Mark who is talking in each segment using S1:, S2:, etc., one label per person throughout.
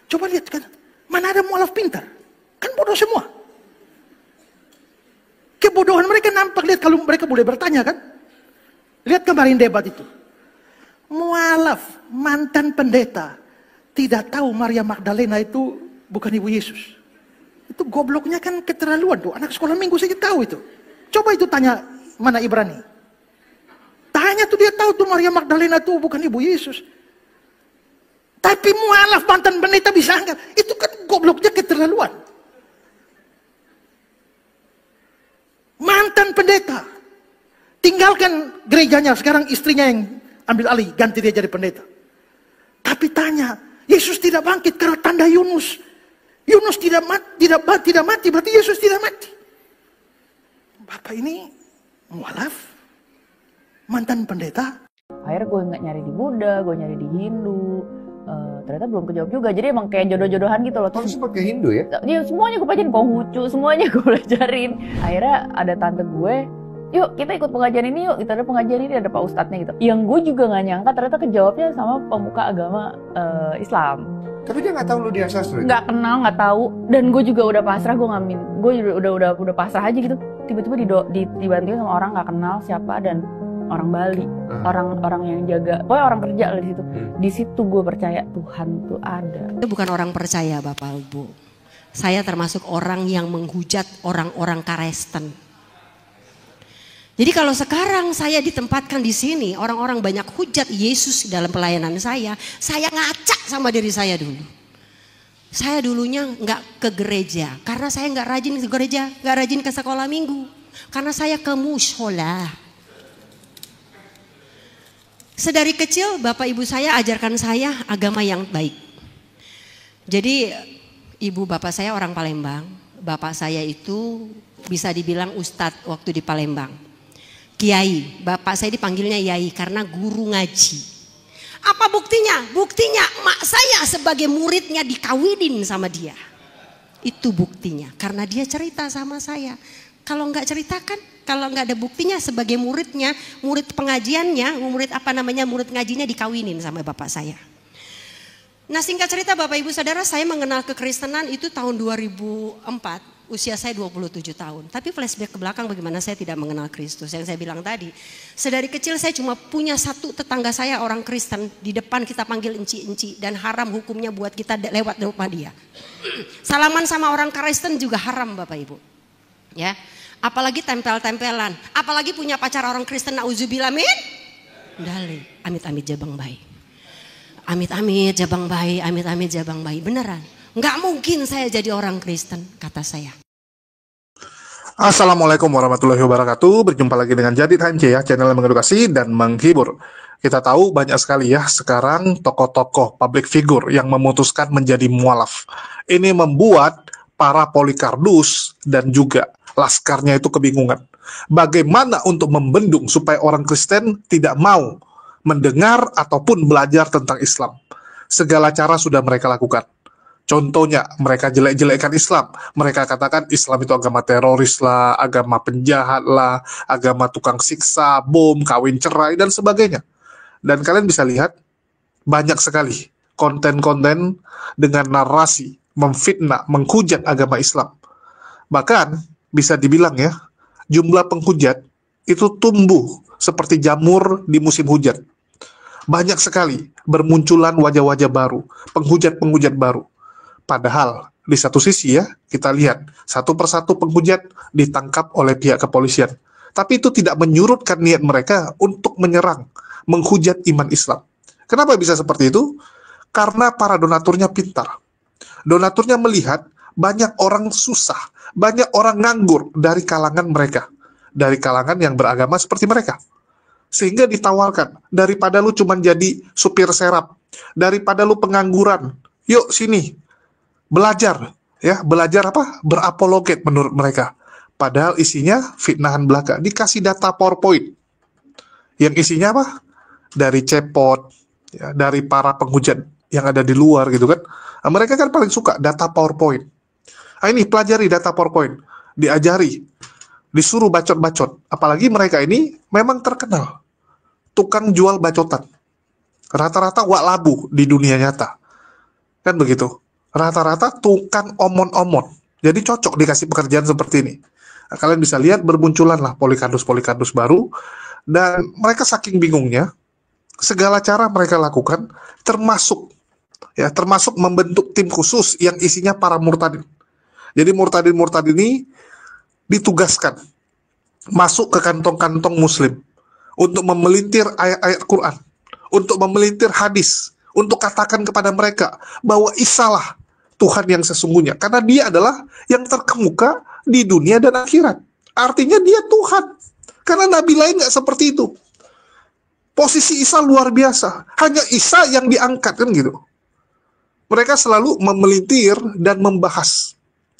S1: Coba lihat kan, mana ada mualaf pintar? Kan bodoh semua. Kebodohan mereka nampak, lihat kalau mereka boleh bertanya kan. Lihat kemarin debat itu. Mualaf, mantan pendeta, tidak tahu Maria Magdalena itu bukan ibu Yesus. Itu gobloknya kan keterlaluan tuh. Anak sekolah minggu saja tahu itu. Coba itu tanya mana Ibrani. Tanya tuh dia tahu tuh Maria Magdalena tuh bukan ibu Yesus. Tapi mualaf mantan pendeta bisa anggap. Itu kan gobloknya keterlaluan. Mantan pendeta. Tinggalkan gerejanya, sekarang istrinya yang ambil alih, ganti dia jadi pendeta. Tapi tanya, Yesus tidak bangkit karena tanda Yunus. Yunus tidak mati, berarti Yesus tidak mati. Bapak ini mualaf, mantan pendeta.
S2: Akhirnya gue nggak nyari di Buddha, gue nyari di Hindu. Ternyata belum kejawab juga. Jadi emang kayak jodoh-jodohan gitu loh.
S3: Terus sempat ke Hindu ya?
S2: Ya semuanya gue pelajarin, Konghucu, semuanya gue pelajarin. Akhirnya ada tante gue, yuk kita ikut pengajian ini yuk. Kita ada pengajian ini, ada pak ustadznya gitu. Yang gue juga nggak nyangka ternyata kejawabnya sama pemuka agama Islam.
S3: Tapi dia nggak tahu lu dia sastra.
S2: Nggak kenal, nggak tahu. Dan gue juga udah pasrah, gue ngamin. Gue udah pasrah aja gitu. Tiba-tiba dibantuin sama orang nggak kenal siapa dan orang Bali, orang yang jaga, pokoknya orang kerja lah di situ. Di situ gue percaya Tuhan tuh ada.
S4: Itu bukan orang percaya Bapak Ibu. Saya termasuk orang yang menghujat orang-orang Kristen. Jadi kalau sekarang saya ditempatkan di sini, orang-orang banyak hujat Yesus dalam pelayanan saya ngaca sama diri saya dulu. Saya dulunya nggak ke gereja, karena saya nggak rajin ke gereja, nggak rajin ke sekolah minggu, karena saya ke mushola. Sedari kecil Bapak Ibu saya ajarkan saya agama yang baik. Jadi ibu bapak saya orang Palembang. Bapak saya itu bisa dibilang ustadz waktu di Palembang. Kiai, bapak saya dipanggilnya Yai karena guru ngaji. Apa buktinya? Buktinya emak saya sebagai muridnya dikawinin sama dia. Itu buktinya karena dia cerita sama saya. Kalau nggak ceritakan, kalau nggak ada buktinya sebagai muridnya, murid pengajiannya, murid ngajinya dikawinin sama bapak saya. Nah singkat cerita Bapak Ibu Saudara, saya mengenal kekristenan itu tahun 2004, usia saya 27 tahun. Tapi flashback ke belakang bagaimana saya tidak mengenal Kristus. Yang saya bilang tadi, sedari kecil saya cuma punya satu tetangga saya orang Kristen, di depan kita panggil enci-enci dan haram hukumnya buat kita lewat rumah dia. Salaman sama orang Kristen juga haram Bapak Ibu. Ya. Apalagi tempel-tempelan, apalagi punya pacar orang Kristen, nauzubillah min dalik. Amit-amit jabang bayi. Amit-amit jabang bayi, amit-amit jabang bayi. Beneran, nggak mungkin saya jadi orang Kristen, kata saya.
S5: Assalamualaikum warahmatullahi wabarakatuh. Berjumpa lagi dengan Jadid HMC ya, channel yang mengedukasi dan menghibur. Kita tahu banyak sekali ya sekarang tokoh-tokoh public figure yang memutuskan menjadi mualaf. Ini membuat para Polikardus dan juga laskarnya itu kebingungan. Bagaimana untuk membendung supaya orang Kristen tidak mau mendengar ataupun belajar tentang Islam. Segala cara sudah mereka lakukan. Contohnya, mereka jelek-jelekkan Islam. Mereka katakan Islam itu agama teroris lah, agama penjahat lah, agama tukang siksa, bom, kawin cerai, dan sebagainya. Dan kalian bisa lihat, banyak sekali konten-konten dengan narasi, memfitnah, menghujat agama Islam. Bahkan, bisa dibilang ya, jumlah penghujat itu tumbuh seperti jamur di musim hujan. Banyak sekali bermunculan wajah-wajah baru, penghujat-penghujat baru. Padahal di satu sisi ya, kita lihat satu persatu penghujat ditangkap oleh pihak kepolisian. Tapi itu tidak menyurutkan niat mereka untuk menyerang, menghujat iman Islam. Kenapa bisa seperti itu? Karena para donaturnya pintar. Donaturnya melihat banyak orang susah, banyak orang nganggur dari kalangan mereka. Dari kalangan yang beragama seperti mereka. Sehingga ditawarkan, daripada lu cuma jadi supir serap, daripada lu pengangguran, yuk sini, belajar. Ya, belajar apa? Berapologet menurut mereka. Padahal isinya fitnahan belaka. Dikasih data PowerPoint. Yang isinya apa? Dari cepot, ya, dari para penghujat yang ada di luar gitu kan. Nah, mereka kan paling suka data PowerPoint. Nah, ini pelajari data PowerPoint, diajari, disuruh bacot-bacot. Apalagi mereka ini memang terkenal tukang jual bacotan. Rata-rata wak labu di dunia nyata. Kan begitu. Rata-rata tukang omon-omon. Jadi cocok dikasih pekerjaan seperti ini. Nah, kalian bisa lihat bermunculan lah polikardus-polikardus baru. Dan mereka saking bingungnya, segala cara mereka lakukan, termasuk membentuk tim khusus yang isinya para murtadin. Jadi murtadin-murtadin ini ditugaskan masuk ke kantong-kantong muslim untuk memelintir ayat-ayat Quran, untuk memelintir hadis, untuk katakan kepada mereka bahwa Isa lah Tuhan yang sesungguhnya, karena dia adalah yang terkemuka di dunia dan akhirat. Artinya dia Tuhan, karena nabi lain nggak seperti itu. Posisi Isa luar biasa, hanya Isa yang diangkat, kan gitu. Mereka selalu memelintir dan membahas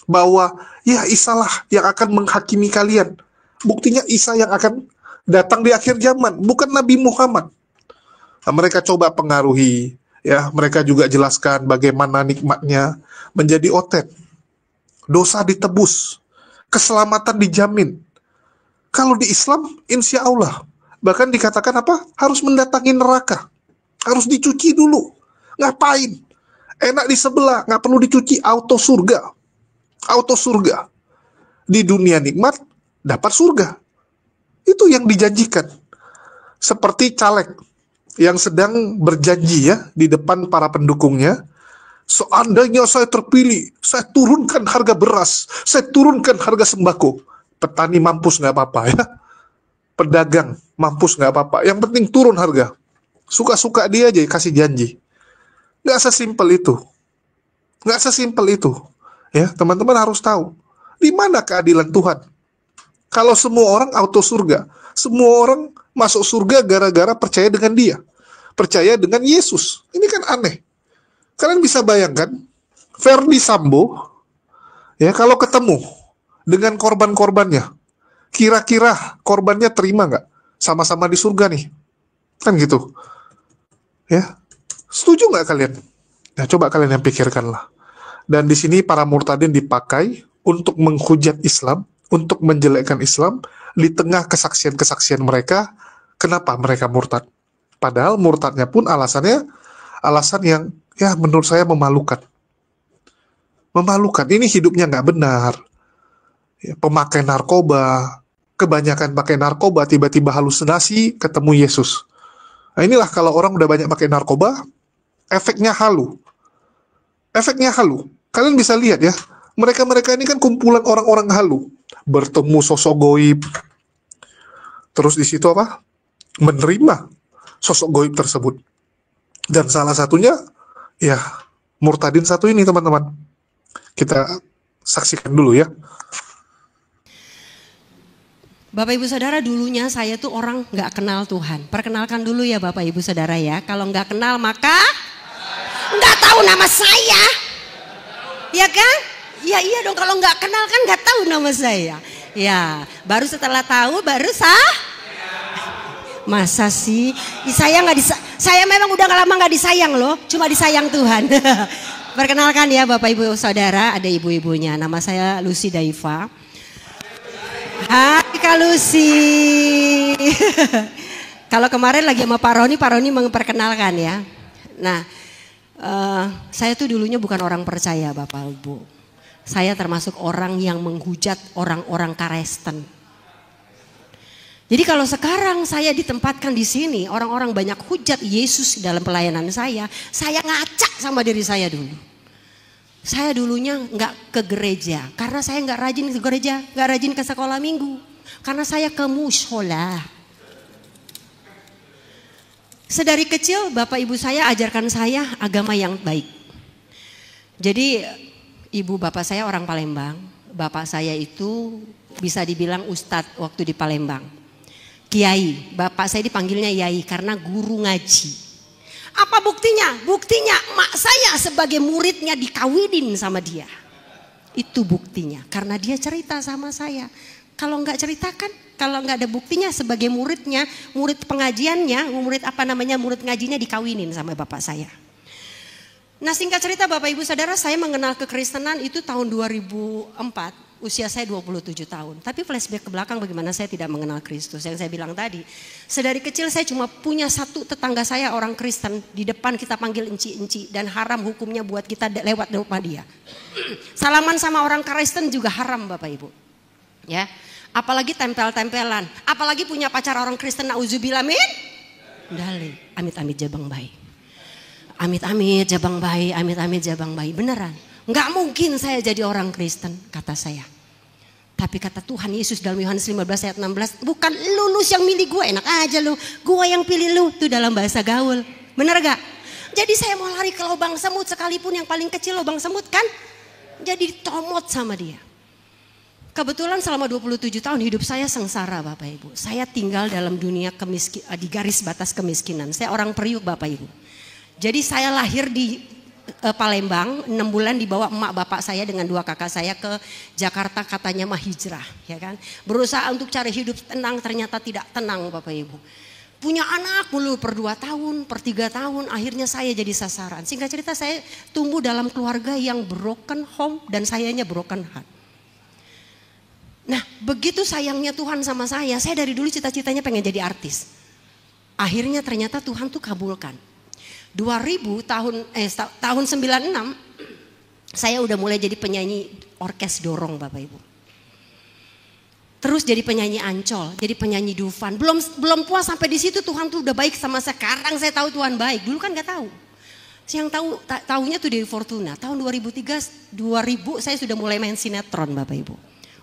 S5: bahwa ya Isa lah yang akan menghakimi kalian. Buktinya Isa yang akan datang di akhir zaman, bukan Nabi Muhammad. Nah, mereka coba pengaruhi, ya, mereka juga jelaskan bagaimana nikmatnya menjadi otet. Dosa ditebus, keselamatan dijamin. Kalau di Islam, insya Allah, bahkan dikatakan apa? Harus mendatangi neraka, harus dicuci dulu. Ngapain? Enak di sebelah, nggak perlu dicuci, auto surga. Auto surga. Di dunia nikmat, dapat surga. Itu yang dijanjikan. Seperti caleg yang sedang berjanji ya di depan para pendukungnya, seandainya saya terpilih, saya turunkan harga beras, saya turunkan harga sembako. Petani mampus nggak apa-apa ya. Pedagang mampus nggak apa-apa. Yang penting turun harga. Suka-suka dia aja kasih janji. Nggak sesimpel itu. Nggak sesimpel itu. Ya, teman-teman harus tahu. Di mana keadilan Tuhan? Kalau semua orang auto surga, semua orang masuk surga gara-gara percaya dengan dia, percaya dengan Yesus. Ini kan aneh. Kalian bisa bayangkan, Verdi Sambo, ya, kalau ketemu dengan korban-korbannya, kira-kira korbannya terima nggak? Sama-sama di surga nih, kan gitu. Ya, setuju nggak kalian? Nah, coba kalian yang pikirkanlah. Dan di sini para murtadin dipakai untuk menghujat Islam, untuk menjelekkan Islam, di tengah kesaksian-kesaksian mereka, kenapa mereka murtad. Padahal murtadnya pun alasan yang ya menurut saya memalukan. Memalukan, ini hidupnya nggak benar. Ya, pemakai narkoba, kebanyakan pakai narkoba, tiba-tiba halusinasi, ketemu Yesus. Nah, inilah kalau orang udah banyak pakai narkoba, efeknya halu. Efeknya halu. Kalian bisa lihat ya, mereka-mereka ini kan kumpulan orang-orang halu. Bertemu sosok goib. Terus di situ apa? Menerima sosok goib tersebut. Dan salah satunya, ya, murtadin satu ini, teman-teman. Kita saksikan dulu ya.
S4: Bapak Ibu Saudara, dulunya saya tuh orang nggak kenal Tuhan. Perkenalkan dulu ya Bapak Ibu Saudara ya. Kalau nggak kenal maka nggak tahu nama saya. Ya kan? Ya iya dong, kalau nggak kenal kan nggak tahu nama saya. Ya, baru setelah tahu baru masa sih? Saya memang udah lama nggak disayang loh, cuma disayang Tuhan. Perkenalkan ya Bapak Ibu Saudara, ada ibu-ibunya. Nama saya Lucy Daiva. Hai Kak Lucy. Kalau kemarin lagi sama Pak Roni memperkenalkan ya. Nah, saya tuh dulunya bukan orang percaya Bapak Ibu. Saya termasuk orang yang menghujat orang-orang Kristen. Jadi kalau sekarang saya ditempatkan di sini, orang-orang banyak hujat Yesus dalam pelayanan saya ngaca sama diri saya dulu. Saya dulunya nggak ke gereja, karena saya nggak rajin ke gereja, nggak rajin ke sekolah minggu, karena saya ke mushola. Sedari kecil Bapak Ibu saya ajarkan saya agama yang baik. Jadi ibu bapak saya orang Palembang, bapak saya itu bisa dibilang ustadz waktu di Palembang. Kiai, bapak saya dipanggilnya Yai karena guru ngaji. Apa buktinya? Buktinya mak saya sebagai muridnya dikawinin sama dia. Itu buktinya, karena dia cerita sama saya. Kalau nggak ceritakan, kalau nggak ada buktinya sebagai muridnya, murid pengajiannya, murid ngajinya dikawinin sama bapak saya. Nah singkat cerita Bapak Ibu Saudara, saya mengenal kekristenan itu tahun 2004. Usia saya 27 tahun. Tapi flashback ke belakang bagaimana saya tidak mengenal Kristus. Yang saya bilang tadi, sedari kecil saya cuma punya satu tetangga saya orang Kristen. Di depan kita panggil enci-enci dan haram hukumnya buat kita lewat rumah dia. Salaman sama orang Kristen juga haram Bapak Ibu. Ya, apalagi tempel-tempelan. Apalagi punya pacar orang Kristen, nauzubillah min. Dali, amit-amit jabang bayi. Amit-amit jabang bayi, amit-amit jabang bayi. Beneran. Nggak mungkin saya jadi orang Kristen, kata saya. Tapi kata Tuhan Yesus dalam Yohanes 15 ayat 16, bukan lulus yang milih gue, enak aja lu. Gue yang pilih lu, itu dalam bahasa gaul. Bener gak? Jadi saya mau lari ke lubang semut sekalipun yang paling kecil lubang semut kan. Jadi tomot sama dia. Kebetulan selama 27 tahun hidup saya sengsara Bapak Ibu. Saya tinggal dalam dunia di garis batas kemiskinan. Saya orang Priuk Bapak Ibu. Jadi saya lahir di Palembang, 6 bulan dibawa emak bapak saya dengan 2 kakak saya ke Jakarta, katanya mah hijrah, ya kan. Berusaha untuk cari hidup tenang, ternyata tidak tenang Bapak Ibu. Punya anak mulu per 2 tahun, per 3 tahun, akhirnya saya jadi sasaran. Singkat cerita saya tumbuh dalam keluarga yang broken home dan sayanya broken heart. Nah, begitu sayangnya Tuhan sama saya dari dulu cita-citanya pengen jadi artis. Akhirnya ternyata Tuhan tuh kabulkan. 2000 tahun 96 saya udah mulai jadi penyanyi orkes dorong Bapak Ibu. Terus jadi penyanyi Ancol, jadi penyanyi Dufan. Belum puas sampai di situ, Tuhan tuh udah baik sama saya. Sekarang saya tahu Tuhan baik. Dulu kan nggak tahu. Yang tahunya tuh dari Fortuna. Tahun 2000 saya sudah mulai main sinetron Bapak Ibu.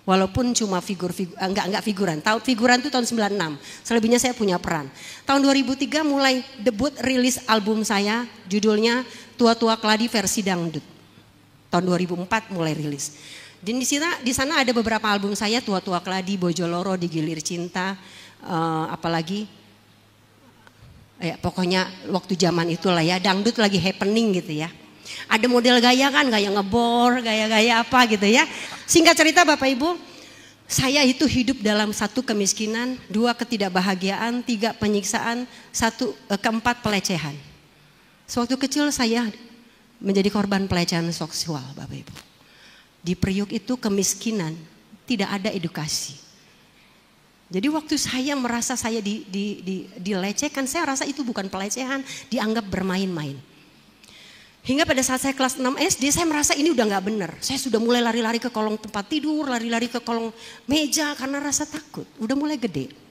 S4: Walaupun cuma enggak figuran. Figuran itu tahun 96. Selebihnya saya punya peran. Tahun 2003 mulai debut rilis album saya, judulnya Tua-tua Keladi versi dangdut. Tahun 2004 mulai rilis. Dan di sana ada beberapa album saya, Tua-tua Keladi, Bojoloro, Digilir Cinta, apalagi ya pokoknya waktu zaman itulah ya, dangdut lagi happening gitu ya. Ada model gaya kan, gaya ngebor, gaya-gaya apa gitu ya. Singkat cerita Bapak Ibu, saya itu hidup dalam 1 kemiskinan, 2 ketidakbahagiaan, 3 penyiksaan, 4 pelecehan. Sewaktu kecil saya menjadi korban pelecehan seksual Bapak Ibu. Di Priuk itu kemiskinan, tidak ada edukasi. Jadi waktu saya merasa saya dilecehkan, saya rasa itu bukan pelecehan, dianggap bermain-main. Hingga pada saat saya kelas 6 SD saya merasa ini udah gak benar. Saya sudah mulai lari-lari ke kolong tempat tidur, lari-lari ke kolong meja karena rasa takut. Udah mulai gede.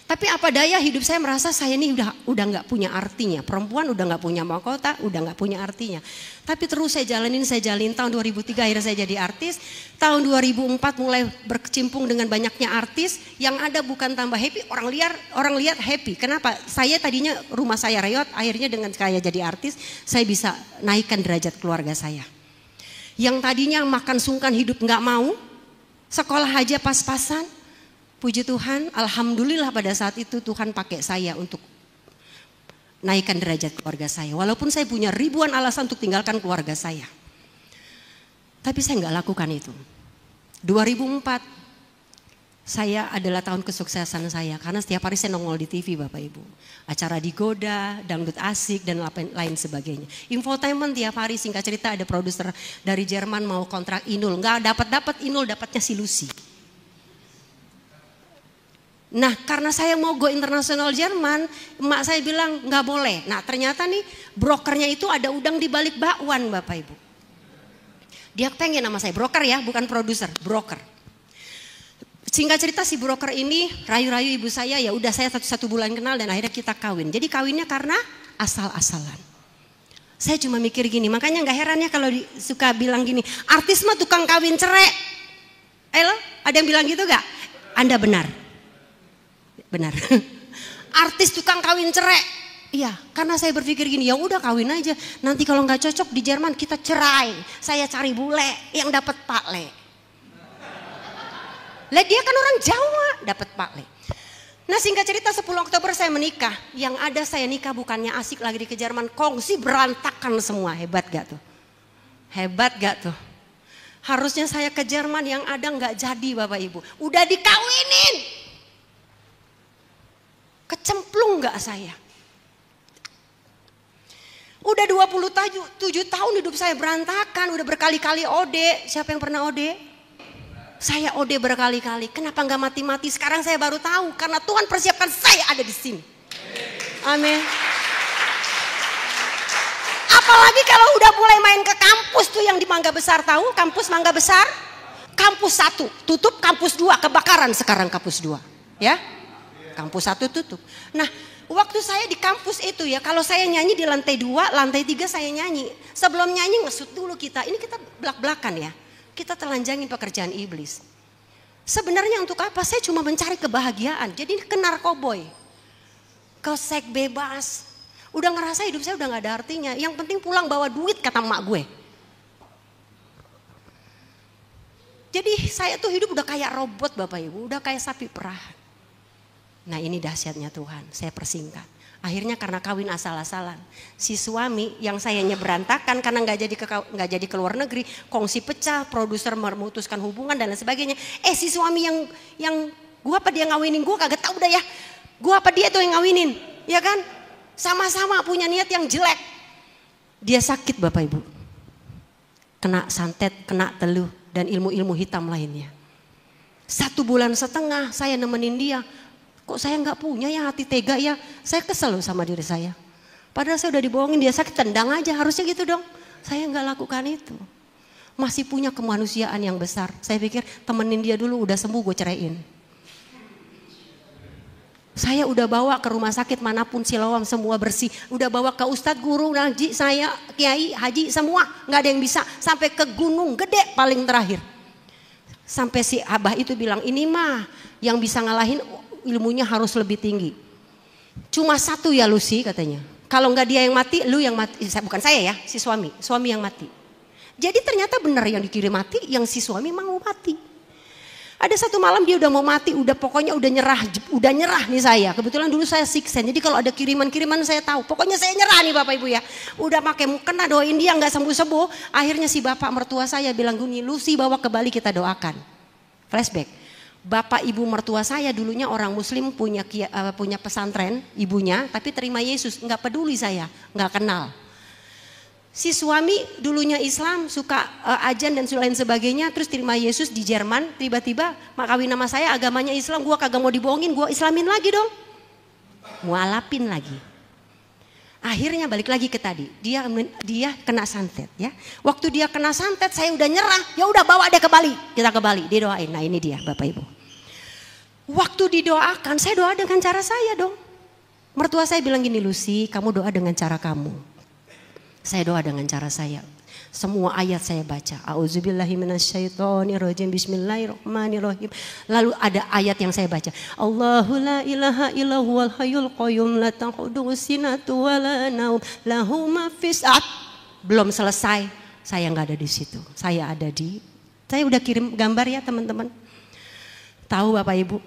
S4: Tapi apa daya hidup saya merasa saya ini udah gak punya artinya. Perempuan udah gak punya mahkota, udah gak punya artinya. Tapi terus saya jalin tahun 2003 akhirnya saya jadi artis. Tahun 2004 mulai berkecimpung dengan banyaknya artis. Yang ada bukan tambah happy, orang lihat happy. Kenapa? Saya tadinya rumah saya reot, akhirnya dengan saya jadi artis saya bisa naikkan derajat keluarga saya. Yang tadinya makan sungkan hidup gak mau, sekolah aja pas-pasan. Puji Tuhan, alhamdulillah pada saat itu Tuhan pakai saya untuk naikkan derajat keluarga saya. Walaupun saya punya ribuan alasan untuk tinggalkan keluarga saya. Tapi saya nggak lakukan itu. 2004, saya adalah tahun kesuksesan saya. Karena setiap hari saya nongol di TV Bapak Ibu. Acara Digoda, Dangdut Asik dan lain sebagainya. Infotainment tiap hari, singkat cerita ada produser dari Jerman mau kontrak Inul. Nggak dapat Inul, dapatnya si Lucy. Nah karena saya mau go internasional Jerman, emak saya bilang nggak boleh. Nah ternyata nih brokernya itu ada udang di balik bakwan Bapak Ibu. Dia pengen nama saya, broker ya bukan produser, broker. Singkat cerita si broker ini rayu-rayu ibu saya, ya udah saya satu bulan kenal dan akhirnya kita kawin. Jadi kawinnya karena asal-asalan. Saya cuma mikir gini, makanya nggak heran ya kalau suka bilang gini, artis mah tukang kawin cerai. Ada yang bilang gitu gak? Anda benar. Benar. Artis tukang kawin cerai. Iya, karena saya berpikir gini, ya udah kawin aja. Nanti kalau nggak cocok di Jerman kita cerai. Saya cari bule yang dapat Pak Le. Lah dia kan orang Jawa, dapat Pak Le. Nah singkat cerita 10 Oktober saya menikah. Yang ada saya nikah bukannya asik lagi ke Jerman, kongsi berantakan semua. Hebat gak tuh? Hebat gak tuh? Harusnya saya ke Jerman, yang ada nggak jadi Bapak Ibu. Udah dikawinin. Kecemplung gak saya? Udah 27 tahun hidup saya berantakan, udah berkali-kali OD. Siapa yang pernah OD? Saya OD berkali-kali, kenapa nggak mati-mati? Sekarang saya baru tahu, karena Tuhan persiapkan saya ada di sini. Amin. Apalagi kalau udah mulai main ke kampus tuh yang di Mangga Besar, tahu kampus Mangga Besar? Kampus 1 tutup, kampus 2 kebakaran sekarang kampus 2. Ya, kampus 1 tutup. Nah, waktu saya di kampus itu ya, kalau saya nyanyi di lantai 2, lantai 3 saya nyanyi. Sebelum nyanyi ngesut dulu kita, ini kita belak-belakan ya. Kita telanjangin pekerjaan iblis. Sebenarnya untuk apa? Saya cuma mencari kebahagiaan. Jadi ke narkoboy, ke seks bebas. Udah ngerasa hidup saya udah gak ada artinya. Yang penting pulang bawa duit kata emak gue. Jadi saya tuh hidup udah kayak robot Bapak Ibu. Udah kayak sapi perahan. Nah ini dahsyatnya Tuhan. Saya persingkat. Akhirnya karena kawin asal-asalan, si suami yang sayanya berantakan karena nggak jadi ke luar negeri, kongsi pecah, produser memutuskan hubungan dan lain sebagainya. Si suami yang gua apa dia ngawinin gua kagak tahu dah ya. Gua apa dia tuh yang ngawinin, ya kan? Sama-sama punya niat yang jelek. Dia sakit Bapak Ibu, kena santet, kena teluh dan ilmu-ilmu hitam lainnya. 1,5 bulan saya nemenin dia. Kok saya nggak punya ya hati tega ya, saya kesel loh sama diri saya. Padahal saya udah dibohongin, dia sakit tendang aja, harusnya gitu dong. Saya nggak lakukan itu. Masih punya kemanusiaan yang besar. Saya pikir temenin dia dulu, udah sembuh gue ceraiin. Saya udah bawa ke rumah sakit manapun Siloam semua bersih. Udah bawa ke ustadz, guru, ngaji, saya, kiai, haji semua. Nggak ada yang bisa. Sampai ke gunung gede paling terakhir. Sampai si abah itu bilang, ini mah yang bisa ngalahin ilmunya harus lebih tinggi. Cuma 1 ya Lucy katanya. Kalau nggak dia yang mati, lu yang mati. Bukan saya ya, si suami yang mati. Jadi ternyata benar yang dikirim mati, yang si suami mau mati. Ada satu malam dia udah mau mati, pokoknya udah nyerah nih saya. Kebetulan dulu saya siksen, jadi kalau ada kiriman-kiriman saya tahu. Pokoknya saya nyerah nih Bapak Ibu ya. Udah pakai mukena doain dia nggak sembuh-sembuh. Akhirnya si bapak mertua saya bilang gini, Lucy bawa ke Bali kita doakan. Flashback. Bapak ibu mertua saya dulunya orang muslim, punya pesantren ibunya, tapi terima Yesus, nggak peduli saya, nggak kenal. Si suami dulunya Islam, suka ajan dan lain sebagainya, terus terima Yesus di Jerman, tiba-tiba kawin nama saya agamanya Islam, gua kagak mau dibohongin, gua Islamin lagi dong, mualafin lagi. Akhirnya balik lagi ke tadi, dia kena santet ya. Waktu dia kena santet saya udah nyerah, ya udah bawa dia ke Bali, kita ke Bali, didoain. Nah ini dia Bapak Ibu. Waktu didoakan, saya doa dengan cara saya dong. Mertua saya bilang gini, Lucy, kamu doa dengan cara kamu. Saya doa dengan cara saya. Semua ayat saya baca. A'udzubillahi minasyaitonirrajim. Bismillahirrahmanirrahim. Lalu ada ayat yang saya baca. Allahu la ilaha illallah hayyul qayyum la ta'khudhuhu sinatun wa la naum lahu ma fis. Belum selesai. Saya nggak ada di situ. Saya udah kirim gambar ya teman-teman. Tahu Bapak Ibu?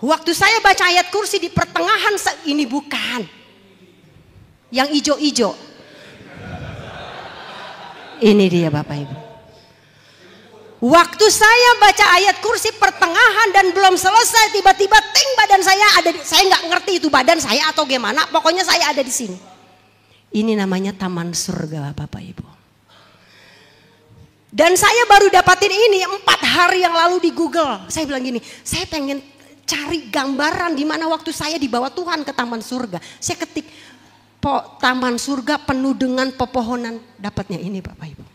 S4: Waktu saya baca ayat kursi di pertengahan ini bukan. Yang ijo-ijo. Ini dia Bapak Ibu. Waktu saya baca ayat kursi pertengahan dan belum selesai, tiba-tiba ting badan saya ada saya nggak ngerti itu badan saya atau gimana, pokoknya saya ada di sini. Ini namanya taman surga Bapak Ibu. Dan saya baru dapatin ini 4 hari yang lalu di Google. Saya bilang gini, saya pengen cari gambaran di mana waktu saya dibawa Tuhan ke taman surga. Saya ketik taman surga penuh dengan pepohonan, dapatnya ini Bapak Ibu.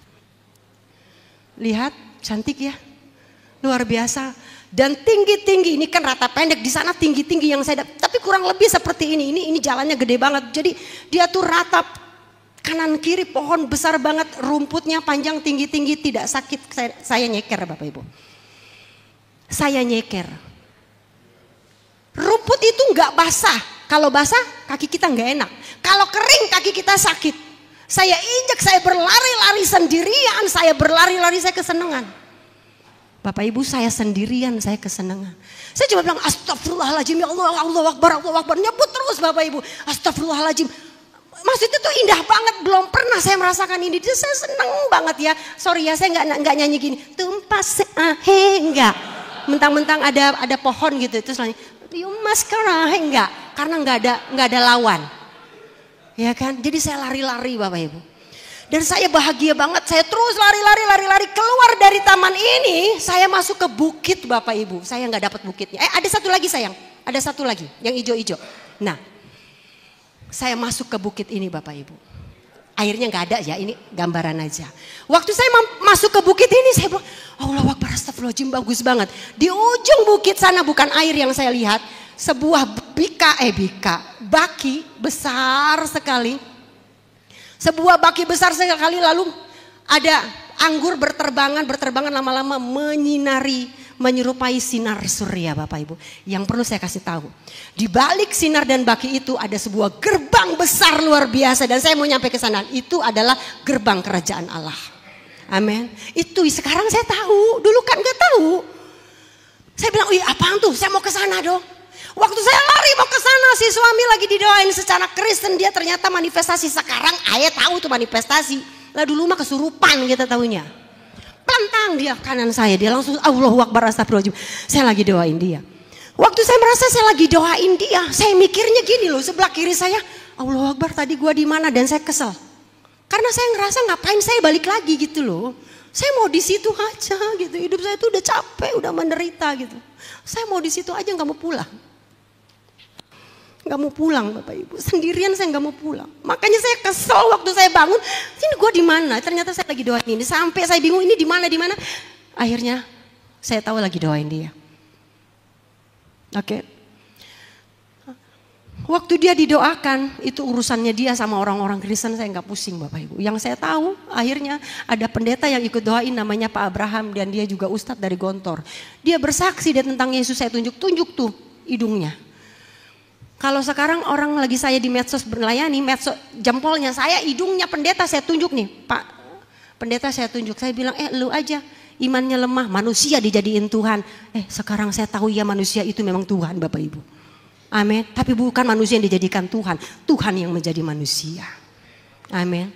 S4: Lihat, cantik ya, luar biasa. Dan tinggi-tinggi, ini kan rata pendek, di sana tinggi-tinggi yang saya tapi kurang lebih seperti ini. Ini jalannya gede banget. Jadi dia tuh rata kanan kiri, pohon besar banget, rumputnya panjang tinggi-tinggi, tidak sakit. Saya nyeker Bapak Ibu. Saya nyeker. Rumput itu nggak basah. Kalau basah kaki kita nggak enak. Kalau kering kaki kita sakit. Saya injak, saya berlari-lari sendirian, saya berlari-lari, saya kesenangan. Bapak Ibu, saya sendirian, saya kesenangan. Saya cuma bilang astagfirullahaladzim, ya Allah, Allahu Akbar, Allahu Akbar. Nyebut terus Bapak Ibu, astagfirullahaladzim. Maksudnya tuh indah banget, belum pernah saya merasakan ini. Saya seneng banget ya. Sorry ya, saya nggak nyanyi gini. Tumpas enggak. Mentang-mentang ada pohon gitu, terus maskara enggak, karena nggak ada lawan, ya kan? Jadi saya lari-lari Bapak Ibu. Dan saya bahagia banget, saya terus lari keluar dari taman ini. Saya masuk ke bukit Bapak Ibu, saya nggak dapat bukitnya. Ada satu lagi sayang, ada satu lagi yang hijau-hijau. Nah, saya masuk ke bukit ini Bapak Ibu. Airnya nggak ada ya, ini gambaran aja. Waktu saya masuk ke bukit ini, saya bilang, Allahu Akbar, astagfirullahaladzim, bagus banget. Di ujung bukit sana bukan air yang saya lihat, sebuah baki besar sekali. Sebuah baki besar sekali, lalu ada anggur berterbangan lama-lama menyerupai sinar surya Bapak Ibu. Yang perlu saya kasih tahu, di balik sinar dan baki itu ada sebuah gerbang besar luar biasa, dan saya mau nyampe ke sana. Itu adalah gerbang kerajaan Allah. Amin. Itu sekarang saya tahu, dulu kan nggak tahu. Saya bilang, "Wih, apaan tuh? Saya mau ke sana dong." Waktu saya lari mau ke sana, si suami lagi didoain secara Kristen, dia ternyata manifestasi. Sekarang ayah tahu tuh manifestasi. Lah dulu mah kesurupan kita tahunya. Plantang dia kanan saya, dia langsung Allahu Akbar, astagfirullahaladzim. Saya lagi doain dia. Waktu saya merasa saya lagi doain dia, saya mikirnya gini loh, sebelah kiri saya, Allahu Akbar, tadi gua di mana? Dan saya kesel. Karena saya ngerasa ngapain saya balik lagi gitu loh. Saya mau di situ aja gitu. Hidup saya tuh udah capek, udah menderita gitu. Saya mau di situ aja, nggak mau pulang. Gak mau pulang Bapak Ibu, sendirian saya gak mau pulang. Makanya saya kesel waktu saya bangun, ini gue di mana? Ternyata saya lagi doain ini, sampai saya bingung ini di mana? Akhirnya saya tahu lagi doain dia. Oke. Waktu dia didoakan, itu urusannya dia sama orang-orang Kristen, saya gak pusing Bapak Ibu. Yang saya tahu akhirnya ada pendeta yang ikut doain, namanya Pak Abraham, dan dia juga ustadz dari Gontor. Dia bersaksi dia tentang Yesus, saya tunjuk tuh hidungnya. Kalau sekarang orang lagi saya di medsos berlayani, medsos jempolnya saya, hidungnya pendeta saya tunjuk nih, Pak pendeta saya tunjuk, saya bilang lu aja imannya lemah, manusia dijadiin Tuhan. Sekarang saya tahu ya manusia itu memang Tuhan Bapak Ibu. Amin. Tapi bukan manusia yang dijadikan Tuhan, Tuhan yang menjadi manusia. Amin.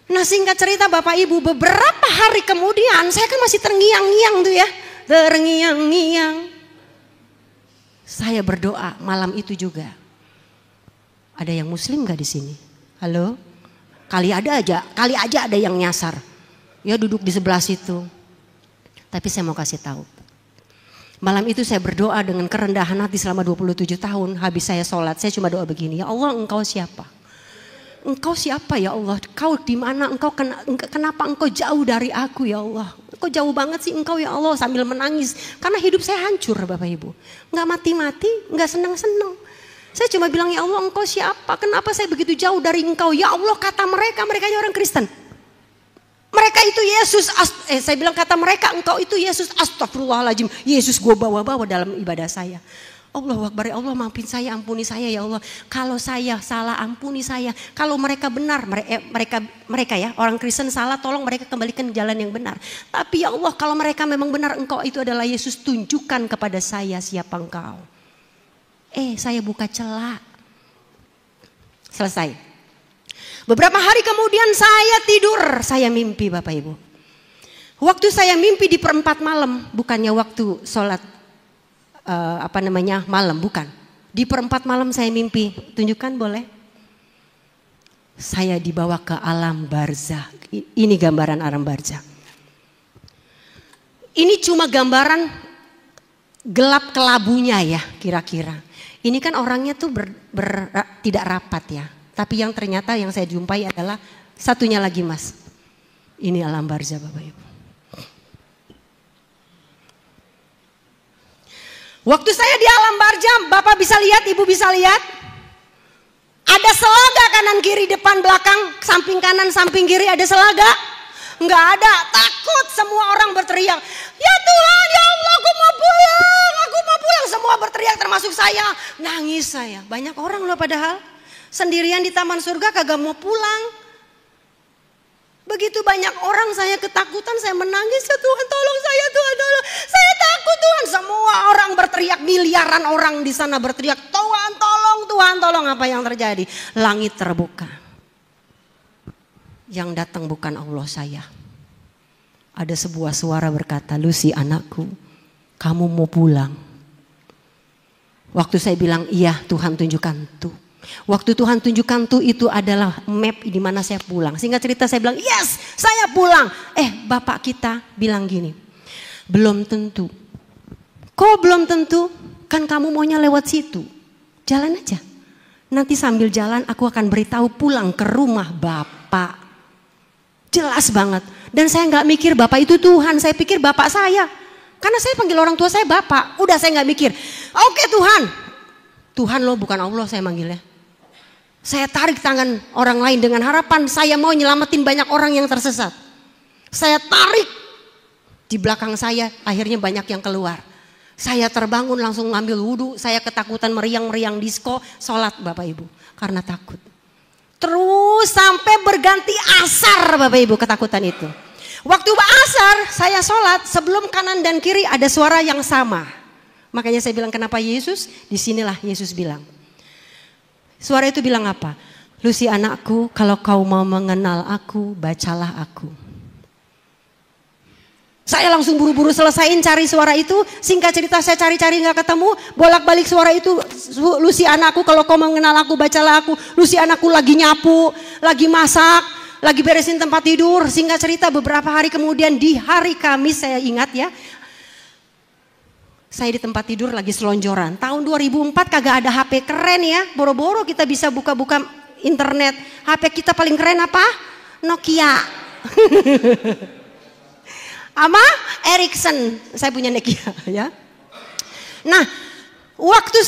S4: Nah singkat cerita Bapak Ibu, beberapa hari kemudian saya kan masih terngiang-ngiang tuh ya, terngiang-ngiang. Saya berdoa malam itu juga. Ada yang muslim gak di sini? Halo? Kali aja ada yang nyasar. Ya duduk di sebelah situ. Tapi saya mau kasih tahu. Malam itu saya berdoa dengan kerendahan hati selama 27 tahun. Habis saya sholat, saya cuma doa begini. Ya Allah, engkau siapa? Engkau siapa ya Allah? Kau di mana? Kenapa engkau jauh dari aku ya Allah? Kok jauh banget sih engkau ya Allah, sambil menangis. Karena hidup saya hancur Bapak Ibu. Gak mati-mati, gak senang-senang. Saya cuma bilang ya Allah engkau siapa? Kenapa saya begitu jauh dari engkau? Ya Allah kata mereka orang Kristen. Mereka itu Yesus, saya bilang kata mereka engkau itu Yesus, astagfirullahaladzim. Yesus gue bawa-bawa dalam ibadah saya. Allahu Akbar, ya Allah maafin saya, ampuni saya ya Allah. Kalau saya salah ampuni saya. Kalau mereka benar, mereka ya orang Kristen salah, tolong mereka kembalikan jalan yang benar. Tapi ya Allah kalau mereka memang benar engkau itu adalah Yesus, tunjukkan kepada saya siapa engkau. Saya buka celah. Selesai. Beberapa hari kemudian saya tidur, saya mimpi Bapak Ibu. Waktu saya mimpi di perempat malam, bukannya waktu sholat malam, bukan. Di perempat malam saya mimpi, tunjukkan boleh. Saya dibawa ke alam barzah. Ini gambaran alam barzah. Ini cuma gambaran gelap kelabunya ya kira-kira. Ini kan orangnya tuh tidak rapat ya. Tapi yang ternyata yang saya jumpai adalah satunya lagi Mas. Ini alam barzah Bapak Ibu. Waktu saya di alam barzah, Bapak bisa lihat, Ibu bisa lihat. Ada selaga kanan kiri, depan belakang, samping kanan, samping kiri ada selaga. Enggak ada, takut semua orang berteriak. Ya Tuhan, ya Allah, aku mau pulang. Semua berteriak termasuk saya. Nangis saya, banyak orang loh padahal. Sendirian di taman surga kagak mau pulang. Begitu banyak orang saya ketakutan, saya menangis, ya Tuhan tolong saya, Tuhan tolong. Saya takut Tuhan, semua orang berteriak, miliaran orang di sana berteriak, Tuhan tolong, apa yang terjadi? Langit terbuka. Yang datang bukan Allah saya. Ada sebuah suara berkata, Lucy anakku, kamu mau pulang. Waktu saya bilang iya Tuhan tunjukkan tuh. Waktu Tuhan tunjukkan tuh itu adalah map di mana saya pulang. Singkat cerita saya bilang, yes saya pulang. Bapak kita bilang gini, belum tentu. Kok belum tentu? Kan kamu maunya lewat situ. Jalan aja. Nanti sambil jalan aku akan beritahu pulang ke rumah Bapak. Jelas banget. Dan saya nggak mikir Bapak itu Tuhan, saya pikir Bapak saya. Karena saya panggil orang tua saya Bapak. Udah saya nggak mikir, oke Tuhan. Tuhan loh bukan Allah saya manggilnya. Saya tarik tangan orang lain dengan harapan saya mau nyelamatin banyak orang yang tersesat. Saya tarik. Di belakang saya akhirnya banyak yang keluar. Saya terbangun langsung ngambil wudhu. Saya ketakutan meriang-meriang disko. Sholat Bapak Ibu. Karena takut. Terus sampai berganti asar Bapak Ibu ketakutan itu. Waktu asar saya sholat. Sebelum kanan dan kiri ada suara yang sama. Makanya saya bilang kenapa Yesus? Disinilah Yesus bilang. Suara itu bilang apa? Lucy anakku, kalau kau mau mengenal aku, bacalah aku. Saya langsung buru-buru selesain cari suara itu. Singkat cerita saya cari-cari gak ketemu. Bolak-balik suara itu. Lucy anakku, kalau kau mau mengenal aku, bacalah aku. Lucy anakku lagi nyapu, lagi masak, lagi beresin tempat tidur. Singkat cerita beberapa hari kemudian di hari Kamis saya ingat ya. Saya di tempat tidur lagi selonjoran. Tahun 2004 kagak ada HP keren ya. Boro-boro kita bisa buka-buka internet. HP kita paling keren apa? Nokia. Ama Ericsson. Saya punya Nokia ya. Nah, waktu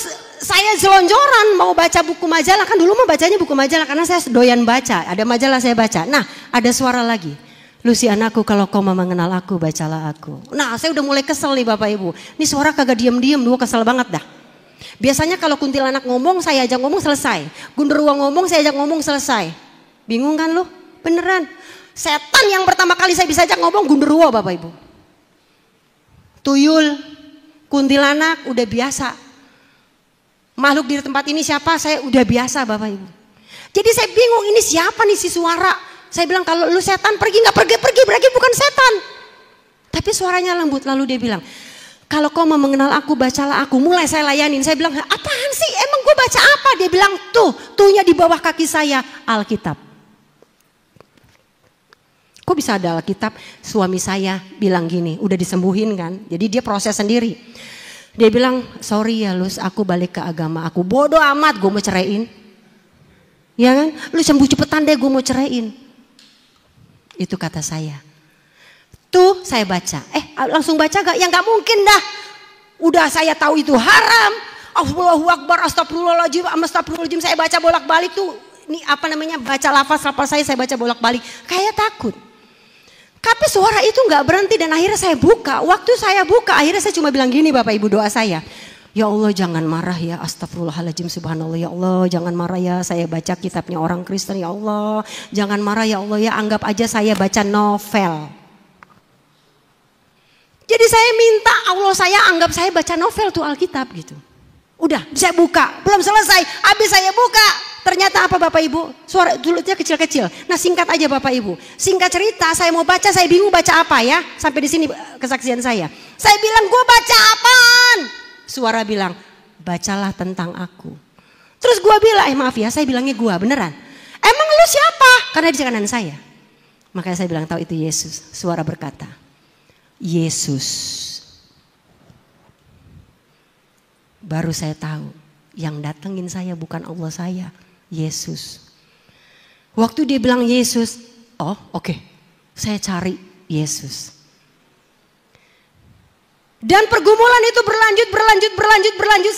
S4: saya selonjoran mau baca buku majalah. Kan dulu mau bacanya buku majalah karena saya doyan baca. Ada majalah saya baca. Nah, ada suara lagi. Lucy anakku kalau kau mau mengenal aku bacalah aku. Nah saya udah mulai kesel nih Bapak Ibu. Ini suara kagak diem-diem, dua kesel banget dah. Biasanya kalau kuntilanak ngomong saya ajak ngomong selesai. Gundurwo ngomong saya ajak ngomong selesai. Bingung kan lu? Beneran. Setan yang pertama kali saya bisa ajak ngomong gundurwo Bapak Ibu. Tuyul, kuntilanak udah biasa. Makhluk di tempat ini siapa? Saya udah biasa Bapak Ibu. Jadi saya bingung ini siapa nih si suara? Saya bilang kalau lu setan pergi nggak pergi berarti bukan setan. Tapi suaranya lembut lalu dia bilang kalau kau mau mengenal aku bacalah aku. Mulai saya layanin saya bilang apaan sih emang gue baca apa? Dia bilang tuhnya di bawah kaki saya Alkitab. Kok bisa ada Alkitab? Suami saya bilang gini udah disembuhin kan. Jadi dia proses sendiri. Dia bilang sorry ya Lus aku balik ke agama aku. Bodoh amat gue mau ceraiin. Ya kan? Lu sembuh cepetan deh gue mau ceraiin. Itu kata saya. Tuh saya baca. Langsung baca gak? Ya gak mungkin dah. Udah saya tahu itu haram. Allahu Akbar, astagfirullahaladzim, astagfirullahaladzim. Saya baca bolak-balik tuh. Ini apa namanya baca lafaz-lafaz saya baca bolak-balik. Kayak takut. Tapi suara itu gak berhenti dan akhirnya saya buka. Waktu saya buka akhirnya saya cuma bilang gini Bapak Ibu doa saya. Ya Allah jangan marah ya astagfirullahaladzim subhanallah ya Allah jangan marah ya saya baca kitabnya orang Kristen ya Allah jangan marah ya Allah ya anggap aja saya baca novel. Jadi saya minta Allah saya anggap saya baca novel tuh Alkitab gitu. Udah saya buka belum selesai habis saya buka ternyata apa Bapak Ibu suara tulutnya kecil-kecil. Nah singkat aja Bapak Ibu singkat cerita saya mau baca saya bingung baca apa ya sampai di sini kesaksian saya bilang gue baca apaan? Suara bilang, bacalah tentang aku. Terus gue bilang, maaf ya saya bilangnya gue beneran. Emang lu siapa? Karena di kanan saya. Makanya saya bilang tahu itu Yesus. Suara berkata, Yesus. Baru saya tahu yang datengin saya bukan Allah saya, Yesus. Waktu dia bilang Yesus, oh oke. Saya cari Yesus. Dan pergumulan itu berlanjut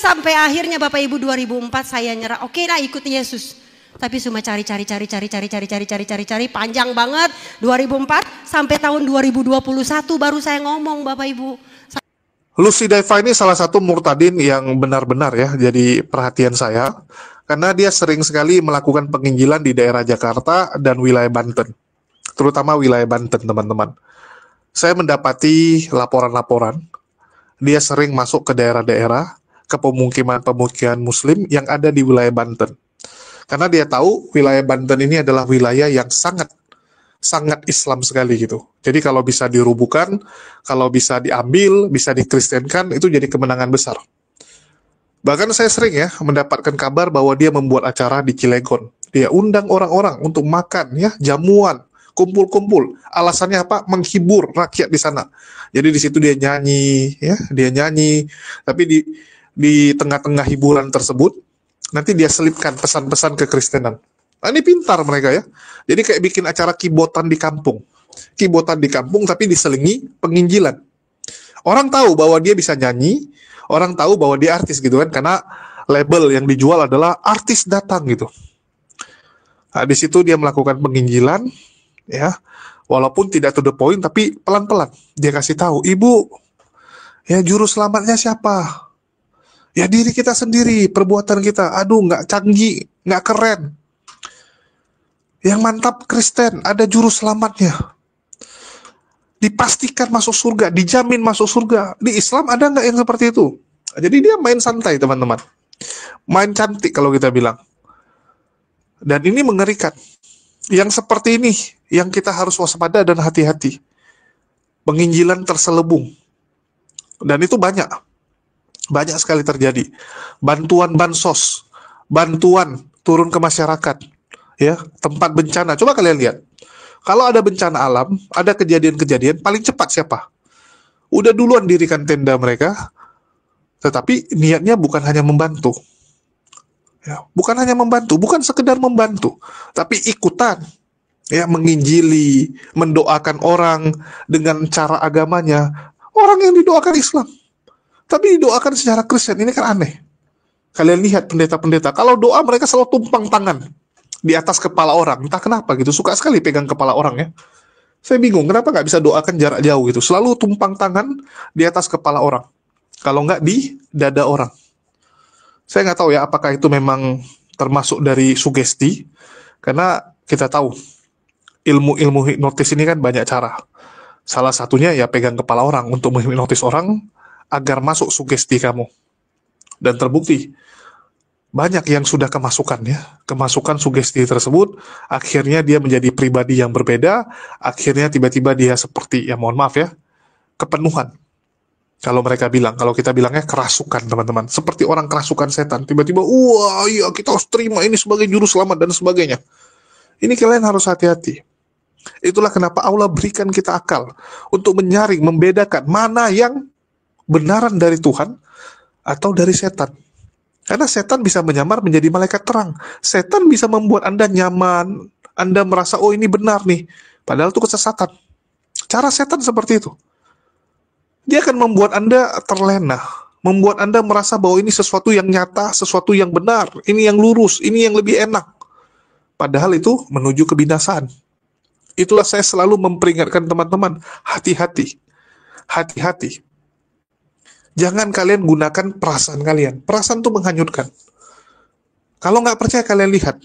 S4: sampai akhirnya Bapak Ibu 2004 saya nyerah. Oke lah ikut Yesus. Tapi cuma cari panjang banget 2004 sampai tahun 2021 baru saya ngomong Bapak Ibu.
S5: Lucy Daiva ini salah satu murtadin yang benar-benar ya jadi perhatian saya karena dia sering sekali melakukan penginjilan di daerah Jakarta dan wilayah Banten. Terutama wilayah Banten teman-teman. Saya mendapati laporan-laporan dia sering masuk ke daerah-daerah, ke pemukiman-pemukiman muslim yang ada di wilayah Banten. Karena dia tahu wilayah Banten ini adalah wilayah yang sangat Islam sekali gitu. Jadi kalau bisa dirubuhkan, kalau bisa diambil, bisa dikristenkan, itu jadi kemenangan besar. Bahkan saya sering ya mendapatkan kabar bahwa dia membuat acara di Cilegon. Dia undang orang-orang untuk makan ya, jamuan, kumpul-kumpul. Alasannya apa? Menghibur rakyat di sana. Jadi di situ dia nyanyi, ya, dia nyanyi. Tapi di tengah-tengah hiburan tersebut, nanti dia selipkan pesan-pesan kekristenan. Nah, ini pintar mereka ya. Jadi kayak bikin acara kibotan di kampung. Kibotan di kampung tapi diselingi penginjilan. Orang tahu bahwa dia bisa nyanyi, orang tahu bahwa dia artis gitu kan, karena label yang dijual adalah artis datang gitu. Nah, di situ dia melakukan penginjilan, ya, walaupun tidak to the point, tapi pelan-pelan dia kasih tahu, ibu, ya juru selamatnya siapa? Ya diri kita sendiri, perbuatan kita, aduh nggak canggih, nggak keren. Yang mantap Kristen, ada juru selamatnya. Dipastikan masuk surga, dijamin masuk surga. Di Islam ada nggak yang seperti itu? Jadi dia main santai teman-teman. Main cantik kalau kita bilang. Dan ini mengerikan. Yang seperti ini, yang kita harus waspada dan hati-hati. Penginjilan terselubung. Dan itu banyak. Banyak sekali terjadi. Bantuan bansos. Bantuan turun ke masyarakat. Ya, tempat bencana. Coba kalian lihat. Kalau ada bencana alam, ada kejadian-kejadian, paling cepat siapa? Udah duluan dirikan tenda mereka, tetapi niatnya bukan hanya membantu. Ya, bukan hanya membantu, bukan sekedar membantu, tapi ikutan. Ya, menginjili, mendoakan orang dengan cara agamanya. Orang yang didoakan Islam, tapi didoakan secara Kristen, ini kan aneh. Kalian lihat pendeta-pendeta, kalau doa mereka selalu tumpang tangan di atas kepala orang, entah kenapa gitu, suka sekali pegang kepala orang ya. Saya bingung, kenapa nggak bisa doakan jarak jauh gitu, selalu tumpang tangan di atas kepala orang, kalau nggak di dada orang. Saya nggak tahu ya, apakah itu memang termasuk dari sugesti, karena kita tahu, ilmu-ilmu hipnotis ini kan banyak cara. Salah satunya ya pegang kepala orang, untuk menghipnotis orang, agar masuk sugesti kamu. Dan terbukti, banyak yang sudah kemasukan ya, kemasukan sugesti tersebut, akhirnya dia menjadi pribadi yang berbeda, akhirnya tiba-tiba dia seperti, ya mohon maaf ya, kepenuhan. Kalau mereka bilang, kalau kita bilangnya kerasukan teman-teman, seperti orang kerasukan setan, tiba-tiba, wah iya kita harus terima ini sebagai juru selamat dan sebagainya. Ini kalian harus hati-hati. Itulah kenapa Allah berikan kita akal, untuk menyaring, membedakan, mana yang benaran dari Tuhan, atau dari setan. Karena setan bisa menyamar menjadi malaikat terang. Setan bisa membuat Anda nyaman, Anda merasa, oh ini benar nih. Padahal itu kesesatan. Cara setan seperti itu. Dia akan membuat Anda terlena. Membuat Anda merasa bahwa ini sesuatu yang nyata, sesuatu yang benar. Ini yang lurus, ini yang lebih enak. Padahal itu menuju kebinasaan. Itulah saya selalu memperingatkan teman-teman, hati-hati. Hati-hati. Jangan kalian gunakan perasaan kalian. Perasaan itu menghanyutkan. Kalau nggak percaya kalian lihat.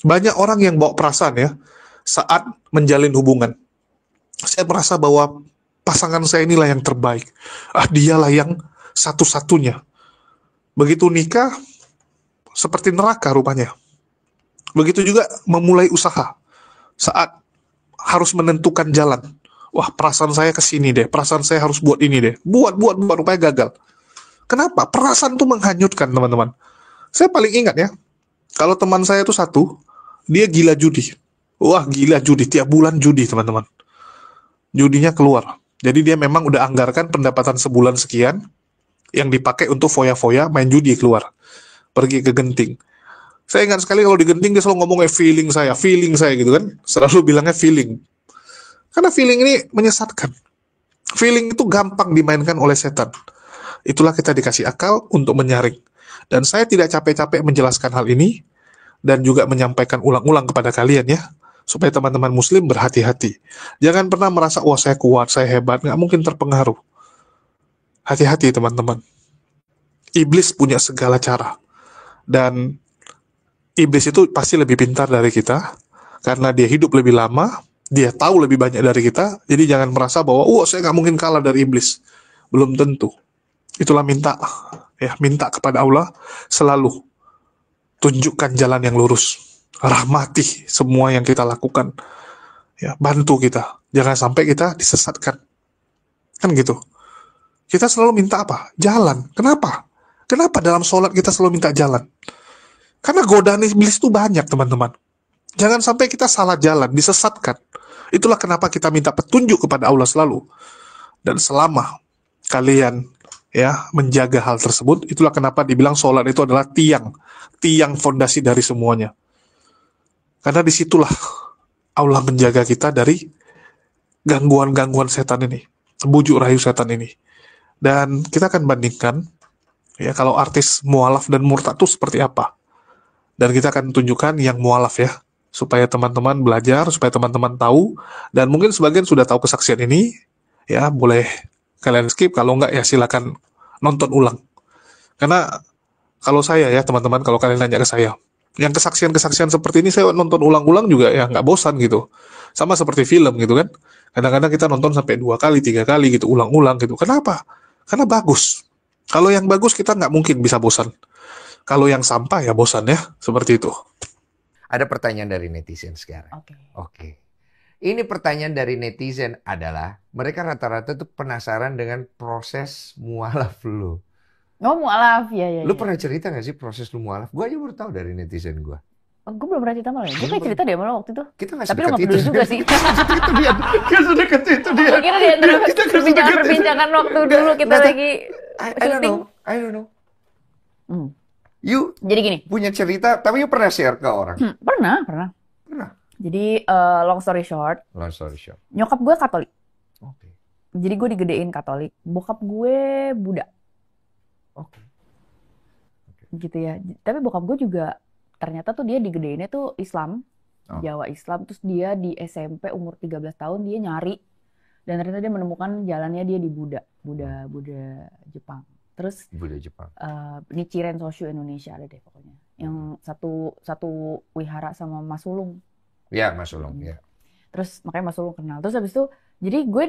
S5: Banyak orang yang bawa perasaan ya, saat menjalin hubungan. Saya merasa bahwa pasangan saya inilah yang terbaik. Dialah yang satu-satunya. Begitu nikah, seperti neraka rupanya. Begitu juga memulai usaha. Saat harus menentukan jalan. Wah, perasaan saya ke sini deh, perasaan saya harus buat ini deh. Buat, rupanya gagal. Kenapa? Perasaan itu menghanyutkan, teman-teman. Saya paling ingat ya, kalau teman saya itu satu, dia gila judi. Wah, gila judi, tiap bulan judi, teman-teman. Judinya keluar. Jadi dia memang udah anggarkan pendapatan sebulan sekian, yang dipakai untuk foya-foya, main judi keluar. Pergi ke Genting. Saya ingat sekali kalau di Genting, dia selalu ngomongnya feeling saya gitu kan. Selalu bilangnya feeling. Karena feeling ini menyesatkan. Feeling itu gampang dimainkan oleh setan. Itulah kita dikasih akal untuk menyaring. Dan saya tidak capek-capek menjelaskan hal ini, dan juga menyampaikan ulang-ulang kepada kalian ya, supaya teman-teman muslim berhati-hati. Jangan pernah merasa, wah saya kuat, saya hebat, nggak mungkin terpengaruh. Hati-hati teman-teman. Iblis punya segala cara. Dan iblis itu pasti lebih pintar dari kita, karena dia hidup lebih lama, dia tahu lebih banyak dari kita, jadi jangan merasa bahwa, saya nggak mungkin kalah dari iblis. Belum tentu. Itulah minta kepada Allah, selalu tunjukkan jalan yang lurus. Rahmati semua yang kita lakukan. Ya, bantu kita. Jangan sampai kita disesatkan. Kan gitu. Kita selalu minta apa? Jalan. Kenapa? Kenapa dalam sholat kita selalu minta jalan? Karena godaan iblis itu banyak, teman-teman. Jangan sampai kita salah jalan, disesatkan. Itulah kenapa kita minta petunjuk kepada Allah selalu. Dan selama kalian ya menjaga hal tersebut, itulah kenapa dibilang sholat itu adalah tiang fondasi dari semuanya. Karena disitulah Allah menjaga kita dari gangguan-gangguan setan ini, bujuk rayu setan ini. Dan kita akan bandingkan ya kalau artis mualaf dan murtad itu seperti apa. Dan kita akan tunjukkan yang mualaf ya, supaya teman-teman belajar, supaya teman-teman tahu. Dan mungkin sebagian sudah tahu kesaksian ini, ya boleh kalian skip, kalau enggak ya silakan nonton ulang. Karena kalau saya ya teman-teman, kalau kalian nanya ke saya, yang kesaksian-kesaksian seperti ini saya nonton ulang-ulang juga ya nggak bosan gitu. Sama seperti film gitu kan. Kadang-kadang kita nonton sampai 2 kali, 3 kali gitu, ulang-ulang gitu. Kenapa? Karena bagus. Kalau yang bagus kita nggak mungkin bisa bosan. Kalau yang sampah ya bosan ya, seperti itu.
S3: Ada pertanyaan dari netizen sekarang. Oke. Ini pertanyaan dari netizen adalah, mereka rata-rata tuh penasaran dengan proses mualaf lu.
S2: Oh, mualaf, ya.
S3: Lu pernah cerita gak sih proses lu mualaf? Gue aja baru tahu dari netizen gue.
S2: Gue belum pernah cerita malah. Gue kayak cerita deh malah waktu itu.
S3: Kita nggak
S2: tapi lo
S3: sedekat
S2: gak peduli
S3: itu.
S2: juga sih.
S3: Itu dia. Kita sedekat itu dia.
S2: Gue kira di antara perbincangan waktu dulu kita lagi
S3: I don't know. You
S2: Jadi gini.
S3: punya cerita, tapi you pernah share ke orang?
S2: Pernah.
S3: Pernah.
S2: Jadi long story short,
S3: Long story short.
S2: nyokap gue Katolik.
S3: Oke.
S2: Jadi gue digedein Katolik. Bokap gue Buddha.
S3: Oke.
S2: Gitu ya. Tapi bokap gue juga ternyata tuh dia digedeinnya tuh Islam.
S3: Oh.
S2: Jawa Islam. Terus dia di SMP umur 13 tahun dia nyari. Dan ternyata dia menemukan jalannya dia di Buddha Jepang. Terus
S3: Budaya Jepang.
S2: Nichiren Soshu Indonesia ada deh pokoknya. Yang satu wihara sama Mas Sulung.
S3: Ya, Mas Ulung. Ya.
S2: Terus makanya Mas Sulung kenal. Terus habis itu jadi gue